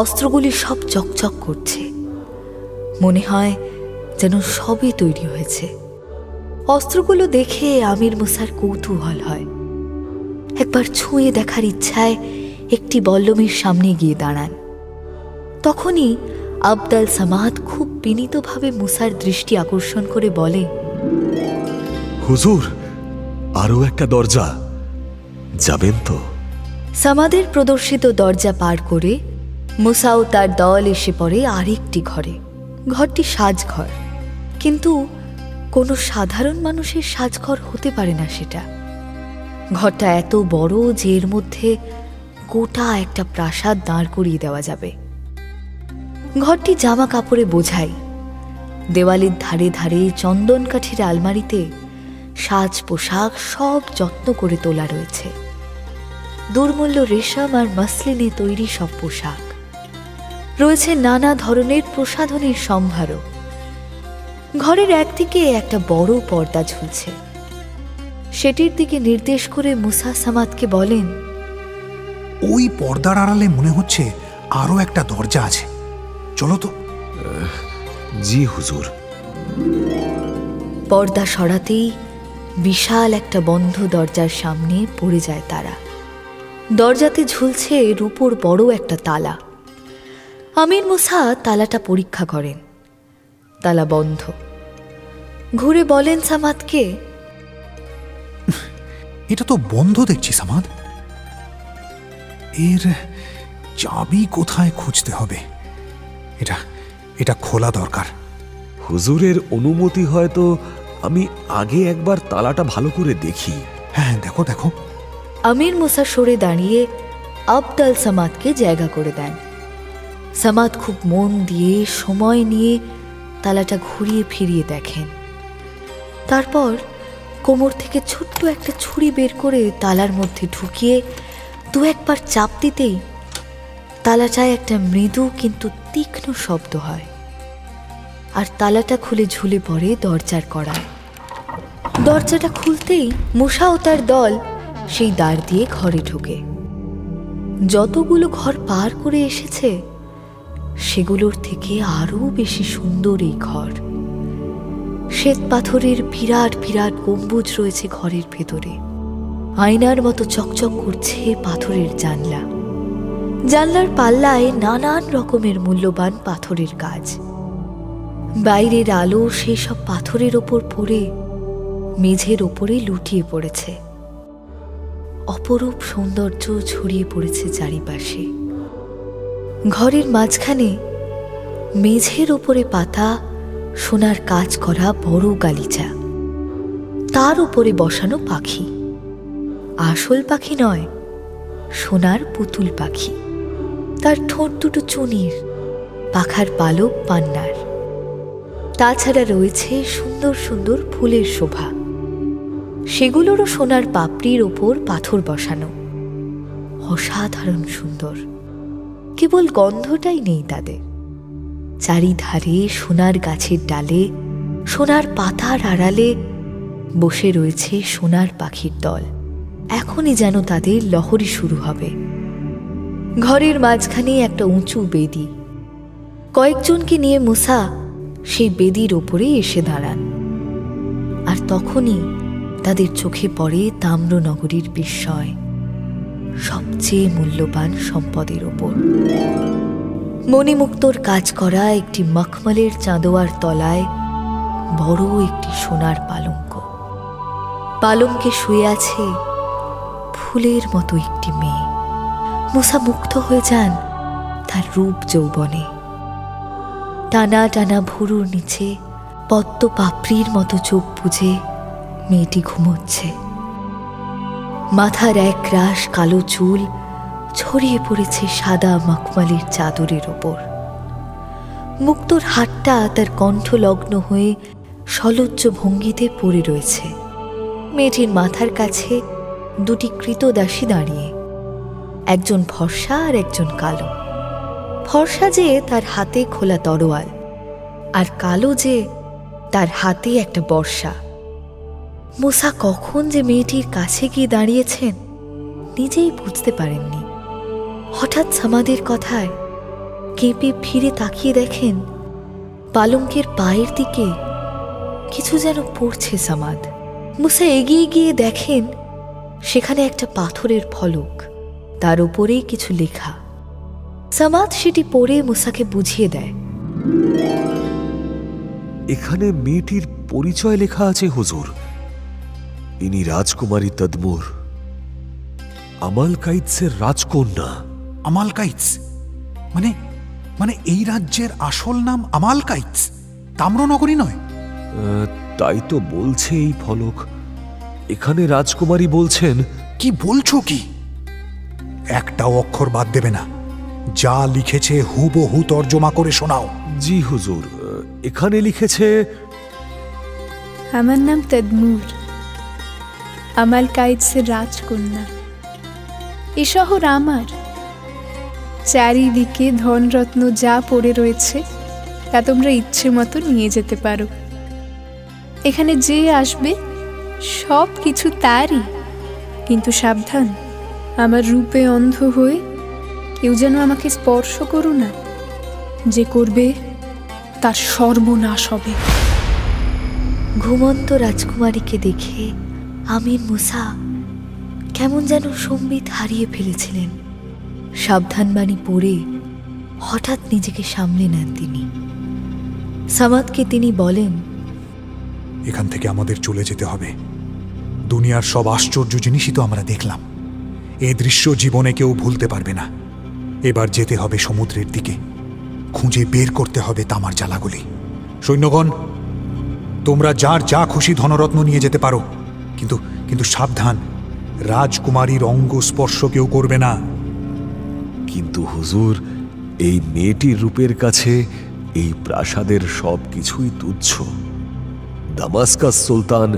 অস্ত্রগুলি সব চকচক করছে। মনে হয় যেন সবই তৈরি হয়েছে। অস্ত্রগুলো দেখে আমির মুসার কৌতূহল হয়। একবার ছুঁয়ে দেখার ইচ্ছায় একটি বল্লমের সামনে গিয়ে দাঁড়ান। তখনই আবদাল সামাদ খুব বিনীতভাবে মুসার দৃষ্টি আকর্ষণ করে বলে, হুজুর, আরো একটা দরজা, যাবেন তো? সামাদের প্রদর্শিত দরজা পার করে মুসা ও তার দল এসে পড়ে আরেকটি ঘরে। ঘরটি সাজঘর, কিন্তু কোনো সাধারণ মানুষের সাজঘর হতে পারে না সেটা। ঘরটা এত বড় যে এর মধ্যে গোটা একটা প্রাসাদ দাঁড় করিয়ে দেওয়া যাবে। ঘরটি জামা কাপড়ে বোঝাই। দেওয়ালের ধারে ধারে চন্দন কাঠের আলমারিতে সাজ পোশাক সব যত্ন করে তোলা রয়েছে। দুর্মূল্য রেশম আর মসলিনে তৈরি সব পোশাক রয়েছে। নানা ধরনের প্রসাধনের সম্ভারও। ঘরের একদিকে একটা বড় পর্দা ঝুলছে। সেটির দিকে নির্দেশ করে মুসা সামাদকে বলেন, ওই পর্দার আড়ালে মনে হচ্ছে আরো একটা দরজা আছে, চলো তো। জি হুজুর। পর্দা সরাতেই বিশাল একটা বন্ধ দরজার সামনে পড়ে যায় তারা। দরজাতে ঝুলছে রূপোর বড় একটা তালা। আমির মুসা তালাটা পরীক্ষা করেন। তালা বন্ধ। ঘুরে বলেন সামাদকে, এটা তো বন্ধ দেখছি সামাদ। এর চাবি কোথায় খুঁজতে হবে? এটা এটা খোলা দরকার। হুজুরের অনুমতি হয়তো আমি আগে একবার তালাটা ভালো করে দেখি। হ্যাঁ, দেখো দেখো। আমির মুসা সরে দাঁড়িয়ে আবদাল সামাদকে জায়গা করে দেন। সামাদ খুব মন দিয়ে সময় নিয়ে তালাটা ঘুরিয়ে ফিরিয়ে দেখেন। তারপর কোমর থেকে ছোট্ট একটা ছুরি বের করে তালার মধ্যে ঢুকিয়ে দু একবার চাপ দিতেই তালাটায় একটা মৃদু কিন্তু তীক্ষ্ণ শব্দ হয়, আর তালাটা খুলে ঝুলে পড়ে দরজার কড়ায়। দরজাটা খুলতেই মূসা ও তার দল সেই দ্বার দিয়ে ঘরে ঢোকে। যতগুলো ঘর পার করে এসেছে সেগুলোর থেকে আরো বেশি সুন্দর এই ঘর। শ্বেত পাথরের বিরাট বিরাট গম্বুজ রয়েছে ঘরের ভেতরে। আয়নার মতো চকচক করছে পাথরের জানলা। জানলার পাল্লায় নানান রকমের মূল্যবান পাথরের কাজ। বাইরের আলো সেই সব পাথরের ওপর পড়ে মেঝের ওপরে লুটিয়ে পড়েছে। অপরূপ সৌন্দর্য ছড়িয়ে পড়েছে চারিপাশে। ঘরের মাঝখানে মেঝের ওপরে পাতা সোনার কাজ করা বড় গালিচা, তার উপরে বসানো পাখি। আসল পাখি নয়, সোনার পুতুল পাখি। তার ঠোঁট দুটো চুনির, পাখার পালক পান্নার। তাছাড়া রয়েছে সুন্দর সুন্দর ফুলের শোভা, সেগুলোরও সোনার পাপড়ির ওপর পাথর বসানো। অসাধারণ সুন্দর, কেবল গন্ধটাই নেই তাদের। চারিধারে সোনার গাছের ডালে, সোনার পাতার আড়ালে বসে রয়েছে সোনার পাখির দল। এখনই যেন তাদের লহরী শুরু হবে। ঘরের মাঝখানে একটা উঁচু বেদি। কয়েকজনকে নিয়ে মূসা সেই বেদির ওপরে এসে দাঁড়ান। আর তখনই তাদের চোখে পড়ে তাম্রনগরীর বিস্ময়, সবচেয়ে মূল্যবান সম্পদের ওপর। মণিমুক্তোর কাজ করা একটি মখমলের চাঁদোয়ার তলায় বড় একটি সোনার পালঙ্ক। পালঙ্কে শুয়ে আছে ফুলের মতো একটি মেয়ে। মূসা মুগ্ধ হয়ে যান তার রূপ যৌবনে। টানা টানা ভুরুর নিচে পদ্ম পাপড়ির মতো চোখ বুজে মেয়েটি ঘুমোচ্ছে। মাথার এক রাশ কালো চুল ছড়িয়ে পড়েছে সাদা মখমলের চাদরের ওপর। মুক্তোর হাতটা তার কণ্ঠলগ্ন হয়ে সলজ্জ ভঙ্গিতে পড়ে রয়েছে। মেয়েটির মাথার কাছে দুটি কৃতদাসী দাঁড়িয়ে, একজন ফর্সা আর একজন কালো। ফর্সা যে তার হাতে খোলা তরোয়াল, আর কালো যে তার হাতে একটা বর্ষা। মূসা কখন যে মেয়েটির কাছে গিয়ে দাঁড়িয়েছেন নিজেই বুঝতে পারেননি। হঠাৎ সামাদের কথায় কেঁপে ফিরে তাকিয়ে দেখেন পালঙ্কের পায়ের দিকে কিছু যেন পড়ছে সামাদ। মূসা এগিয়ে গিয়ে দেখেন সেখানে একটা পাথরের ফলক, তার উপরেই কিছু লেখা। সামাদ সেটি পড়ে মূসাকে বুঝিয়ে দেয়। এখানে মেয়েটির পরিচয় লেখা আছে হুজুর। ইনি রাজকুমারী তদমুর, আমালকাইতসের রাজকন্যা। আমালকাইতস মানে মানে এই রাজ্যের আসল নাম আমালকাইতস, তাম্রনগরী নয়? তাই তো বলছে এই ফলক। এখানে রাজকুমারী বলছেন। কি বলছো কি? একটাও অক্ষর বাদ দেবে না, যা লিখেছে হুবহু তর্জমা করে শোনাও। জি হুজুর, এখানে লিখেছে, আমার নাম তদমুর, আমালকাইতসের রাজকন্যা। এ শহর আমার। চারিদিকে ধনরত্ন যা পড়ে রয়েছে তা তোমরা ইচ্ছে মতো নিয়ে যেতে পারো। এখানে যে আসবে সব কিছু তারই, কিন্তু সাবধান, আমার রূপে অন্ধ হয়ে কেউ যেন আমাকে স্পর্শ করো না। যে করবে তার সর্বনাশ হবে। ঘুমন্ত রাজকুমারীকে দেখে আমির মূসা কেমন যেন সম্বিত হারিয়ে ফেলেছিলেন। সাবধানবাণী পড়ে হঠাৎ নিজেকে সামলে নেন তিনি। সামাদকে তিনি বলেন, এখান থেকে আমাদের চলে যেতে হবে। দুনিয়ার সব আশ্চর্য জিনিসই তো আমরা দেখলাম। এ দৃশ্য জীবনে কেউ ভুলতে পারবে না। এবার যেতে হবে সমুদ্রের দিকে, খুঁজে বের করতে হবে তামার জ্বালাগুলি। সৈন্যগণ, তোমরা যার যা খুশি ধনরত্ন নিয়ে যেতে পারো, কিন্তু কিন্তু সাবধান, রাজকুমারীর অঙ্গ স্পর্শ কেউ করবে না। কিন্তু হুজুর, এই মেয়েটির রূপের কাছে এই প্রাসাদের সব কিছুই তুচ্ছ। দামাস্কাস সুলতান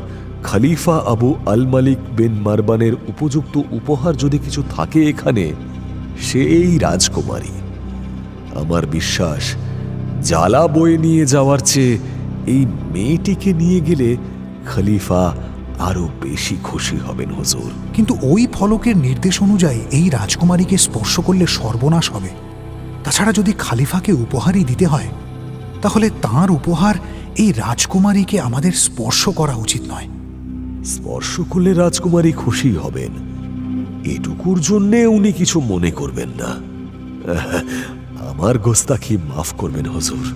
খলিফা আবু আল মালিক বিন মারবানের উপযুক্ত উপহার যদি কিছু থাকে এখানে, সে এই রাজকুমারী। আমার বিশ্বাস জ্বালা বয়ে নিয়ে যাওয়ার চেয়ে এই মেয়েটিকে নিয়ে গেলে খলিফা আরো বেশি খুশি হবেন হুজুর। কিন্তু ওই ফলকের নির্দেশ অনুযায়ী এই রাজকুমারীকে স্পর্শ করলে সর্বনাশ হবে। তাছাড়া যদি খলিফাকে উপহারই দিতে হয়, তাহলে তার উপহার এই রাজকুমারীকে আমাদের স্পর্শ করা উচিত নয়। স্পর্শ করলে রাজকুমারী খুশি হবেন, এটুকুর জন্যে উনি কিছু মনে করবেন না। আমার গোস্তাখি মাফ করবেন হুজুর।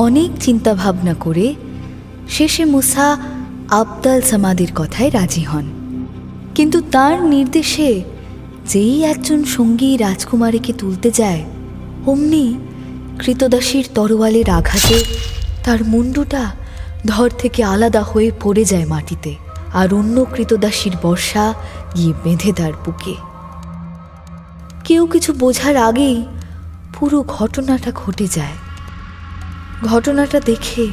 অনেক চিন্তা ভাবনা করে শেষে মুসা আবদাল সামাদের কথায় রাজি হন। কিন্তু তার নির্দেশে যেই একজন সঙ্গী রাজকুমারীকে তুলতে যায়, অমনি কৃতদাসীর তরোয়ালের আঘাতে তার মুন্ডুটা ধর থেকে আলাদা হয়ে পড়ে যায় মাটিতে, আর অন্য কৃতদাসীর বর্ষা গিয়ে বেঁধে তার বুকে। কেউ কিছু বোঝার আগেই পুরো ঘটনাটা ঘটে যায়। ঘটনাটা দেখে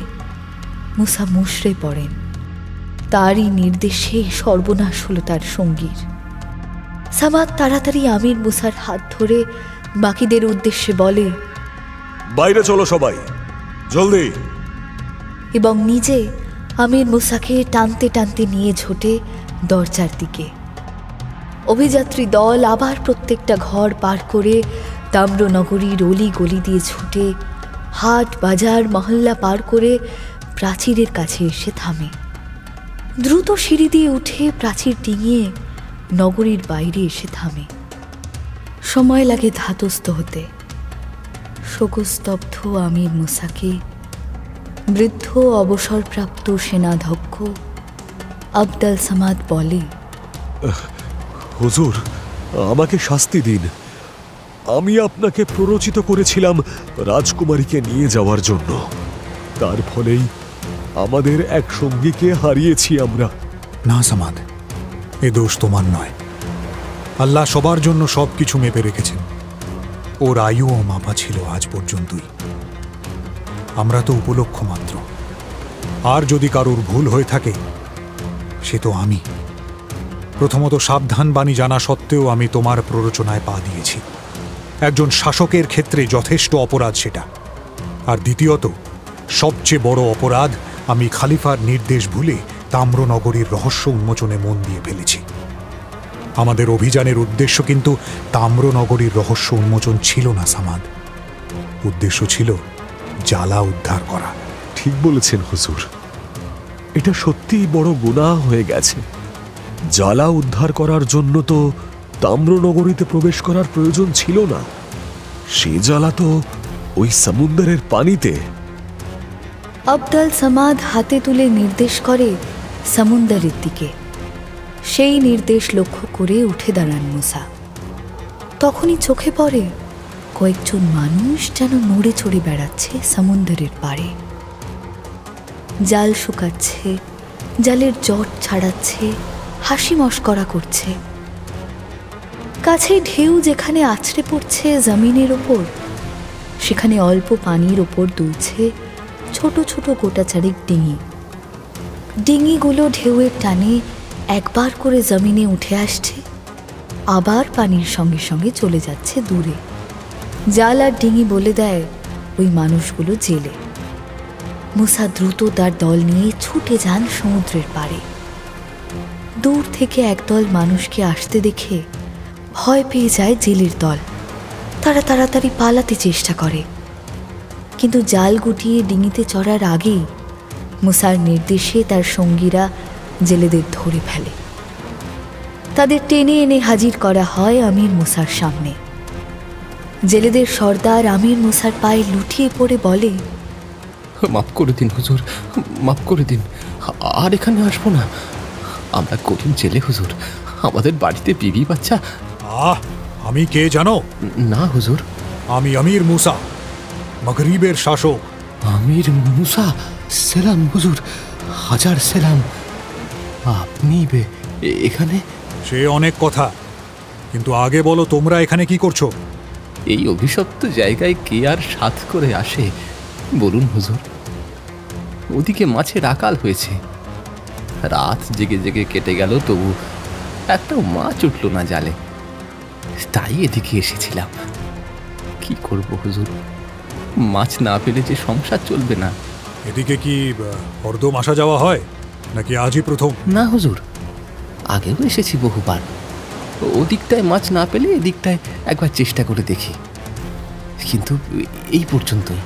মুসা মুষড়ে পড়েন। তারই নির্দেশে সর্বনাশ হলো তার সঙ্গীর। সামাদ তাড়াতাড়ি আমির মুসার হাত ধরে বাকিদের উদ্দেশ্যে বলে, বাইরে চলো সবাই, জলদি। এবং নিজে আমির মুসাকে টানতে টানতে নিয়ে ছোটে দরজার দিকে। অভিযাত্রী দল আবার প্রত্যেকটা ঘর পার করে তাম্রনগরীর অলি গলি দিয়ে ছুটে হাট বাজার মহল্লা পার করে প্রাচীরের কাছে এসে থামে। দ্রুত সিঁড়ি দিয়ে উঠে প্রাচীর ডিঙিয়ে নগরীর বাইরে এসে থামে। সময় লাগে ধাতস্থ হতে। শোকস্তব্ধ আমির মুসাকে বৃদ্ধ অবসরপ্রাপ্ত সেনাধ্যক্ষ আবদাল সামাদ বলে, হুজুর, আমাকে শাস্তি দিন। আমি আপনাকে প্ররোচিত করেছিলাম রাজকুমারীকে নিয়ে যাওয়ার জন্য, তার ফলেই আমাদের এক সঙ্গীকে হারিয়েছি আমরা। না সামাদ, এ দোষ তোমার নয়। আল্লাহ সবার জন্য সবকিছু মেপে রেখেছেন। ওর আয়ুও মাপা ছিল আজ পর্যন্তই। আমরা তো উপলক্ষ মাত্র। আর যদি কারোর ভুল হয়ে থাকে, সে তো আমি। প্রথমত, সাবধান বাণী জানা সত্ত্বেও আমি তোমার প্ররোচনায় পা দিয়েছি। একজন শাসকের ক্ষেত্রে যথেষ্ট অপরাধ সেটা। আর দ্বিতীয়ত, সবচেয়ে বড় অপরাধ, আমি খলিফার নির্দেশ ভুলে তাম্রনগরীর রহস্য উন্মোচনে মন দিয়ে ফেলেছি। আমাদের অভিযানের উদ্দেশ্য কিন্তু তাম্রনগরীর রহস্য উন্মোচন ছিল না সামাদ। উদ্দেশ্য ছিল জ্বালা উদ্ধার করা। ঠিক বলেছেন হুজুর, এটা সত্যিই বড় গুনাহ হয়ে গেছে। জ্বালা উদ্ধার করার জন্য তো তাম্রনগরীতে প্রবেশ করার প্রয়োজন ছিল না। সে জ্বালা তো ওই সমুদ্রের পানিতে। আবদাল সামাদ হাতে তুলে নির্দেশ করে সমুদ্রের দিকে। সেই নির্দেশ লক্ষ্য করে উঠে দাঁড়ান মুসা। তখনই চোখে পড়ে কয়েকজন মানুষ যেন নড়ে চড়ে বেড়াচ্ছে সমুদ্রের পাড়ে। জাল শুকাচ্ছে, জালের জট ছাড়াচ্ছে, হাসি মশকরা করছে। কাছে ঢেউ যেখানে আছড়ে পড়ছে জমিনের ওপর, সেখানে অল্প পানির ওপর দুলছে ছোট ছোট গোটাচারেক ডিঙি। ডিঙিগুলো ঢেউয়ের টানে একবার করে জমিনে উঠে আসছে, আবার পানির সঙ্গে সঙ্গে চলে যাচ্ছে দূরে। জাল আর ডিঙি বলে দেয় ওই মানুষগুলো জেলে। মুসা দ্রুত তার দল নিয়ে ছুটে যান সমুদ্রের পাড়ে। দূর থেকে একদল মানুষকে আসতে দেখে ভয় পেয়ে যায় জেলের দল। তারা তাড়াতাড়ি পালাতে চেষ্টা করে, কিন্তু জাল গুটিয়ে ডিঙিতে চড়ার আগেই মুসার নির্দেশে তার সঙ্গীরা জেলেদের ধরে ফেলে। তাদের টেনে এনে হাজির করা হয় আমির মুসার সামনে। জেলেদের সর্দার আমির মুসার পায়ে লুটিয়ে পড়ে বলে, মাফ করে দিন হুজুর, মাফ করে দিন। আর এখানে আসবো না। আমরা কঠিন জেলে হুজুর, আমাদের বাড়িতে বিবি বাচ্চা। আমি কে জানো? না হুজুর। আমি আমির মুসা, মাগরিবের শাসক। আমির মুসা? সেলাম হুজুর, হাজার সেলাম। আপনি এখানে? সে অনেক কথা, কিন্তু আগে বলো তোমরা এখানে কি করছো? এই অভিশপ্ত জায়গায় কে আর সাথ করে আসে বলুন হুজুর? ওদিকে মাছের আকাল হয়েছে, রাত জেগে জেগে কেটে গেল, তবু একটাও মাছ উঠল না জালে। তাই এদিকে এসেছিলাম। কি করব হুজুর, মাছ না পেলে যে সংসার চলবে না। এদিকে কি হরদম আসা যাওয়া হয় নাকি আজই প্রথম? না হুজুর, আগেও এসেছি বহুবার। ওদিকটায় মাছ না পেলে এদিকটায় একবার চেষ্টা করে দেখি, কিন্তু এই পর্যন্তই।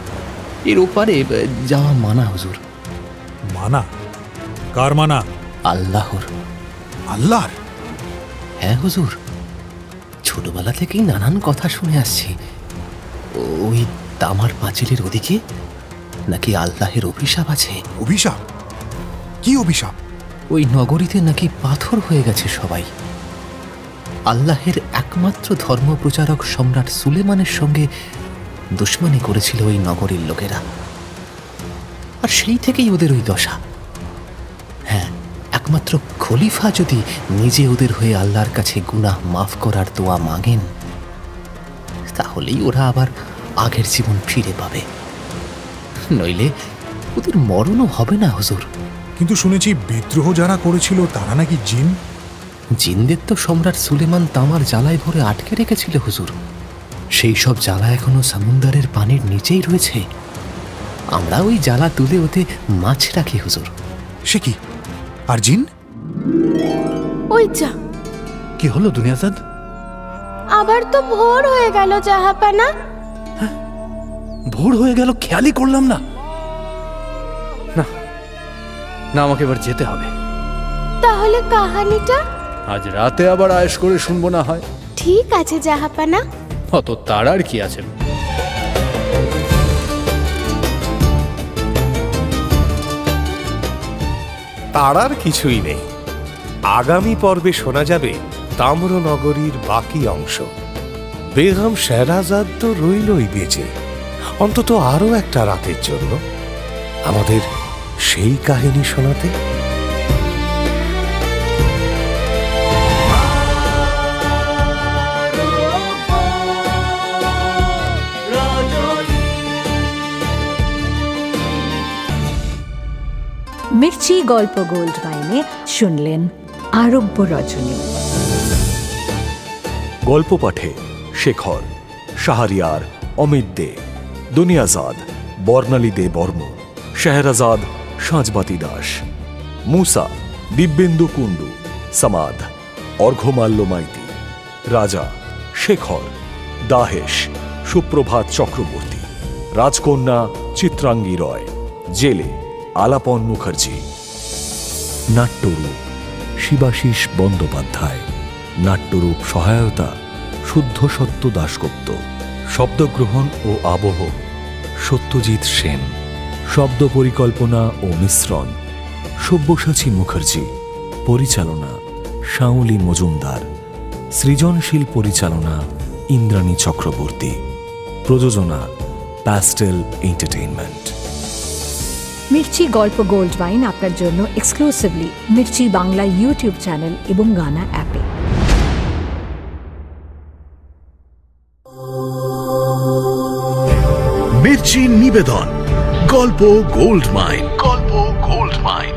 এর ওপারে যাওয়া মানা হুজুর। মানা? কার মানা? আল্লাহর। আল্লাহর? হ্যাঁ হুজুর, ছোটবেলা থেকেই নানান কথা শুনে আসছি। ওই তামার পাঁচিলের ওদিকে নাকি আল্লাহের অভিশাপ আছে। অভিশাপ? কি অভিশাপ? ওই নগরীতে নাকি পাথর হয়ে গেছে সবাই। আল্লাহের একমাত্র ধর্মপ্রচারক সম্রাট সুলেমানের সঙ্গে দুশমনি করেছিল ওই নগরীর লোকেরা, আর সেই থেকেই ওদের ওই দশা। হ্যাঁ, একমাত্র খলিফা যদি নিজে ওদের হয়ে আল্লাহর কাছে গুনাহ মাফ করার দোয়া মাগেন, তাহলেই ওরা আবার আগের জীবন ফিরে পাবে, নইলে ওদের মরণও হবে না হুজুর। কিন্তু শুনেছি বিদ্রোহ যারা করেছিল তারা নাকি জিন। জিনদের তো সম্রাট সুলেমান তামার জ্বালায় ভরে আটকে রেখেছিল হুজুর। সেই সব জ্বালা এখনো সমুদ্রের পানির নিচেই রয়েছে। আমরা ওই জ্বালা তুলে ওতে মাছ রাখি হুজুর। সে কি? আর জিন? ওই যা, কি হলো দুনিয়াজাদ? আবার তো ভোর হয়ে গেল জাহাপানা। ভোর হয়ে গেল, খেয়ালই করলাম না। না না, আমাকে এবার যেতে হবে। তাহলে কাহানিটা আজ রাতে আবার আয়েশ করে শুনবো না হয়? ঠিক আছে জাহাপানা। অত তাড়ার কি আছে? তাড়ার কিছুই নেই। আগামী পর্বে শোনা যাবে তাম্রনগরীর বাকি অংশ। বেগম শেহরাজাদ তো রইলই বেঁচে, অন্তত আরো একটা রাতের জন্য আমাদের সেই কাহিনী শোনাতে। মির্চি গল্প গোল্ড মাইনে শুনলেন আরব্য রজনী। গল্প পাঠে শেখর, শাহরিয়ার, অমিত দে, দুনিয়াজাদ, বর্ণালী দে বর্মন, শেহরাজাদ, সাঁজবাতি দাস, মুসা, দিব্যেন্দু কুণ্ডু, সামাদ, অর্ঘ্যমাল্য মাইতি, রাজা, শেখর, দাহেশ, সুপ্রভাত চক্রবর্তী, রাজকন্যা চিত্রাঙ্গী রয়, জেলে আলাপন মুখার্জি। নাট্যরূপ শিবাশিস বন্দ্যোপাধ্যায়, নাট্যরূপ সহায়তা শুদ্ধ সত্য দাশগুপ্ত, শব্দগ্রহণ ও আবহ সত্যজিৎ সেন, শব্দ পরিকল্পনা ও মিশ্রণ সব্যসাচী মুখার্জি, পরিচালনা শাওলি মজুমদার, সৃজনশীল পরিচালনা ইন্দ্রাণী চক্রবর্তী, প্রযোজনা প্যাস্টেল এন্টারটেইনমেন্ট। মির্চি গল্প গোল্ড মাইন আপনার জন্য exclusively Mirchi Bangla YouTube channel এবং গানা অ্যাপে। মির্চি নিবেদন গল্প গোল্ড মাইন। গল্প গোল্ড মাইন।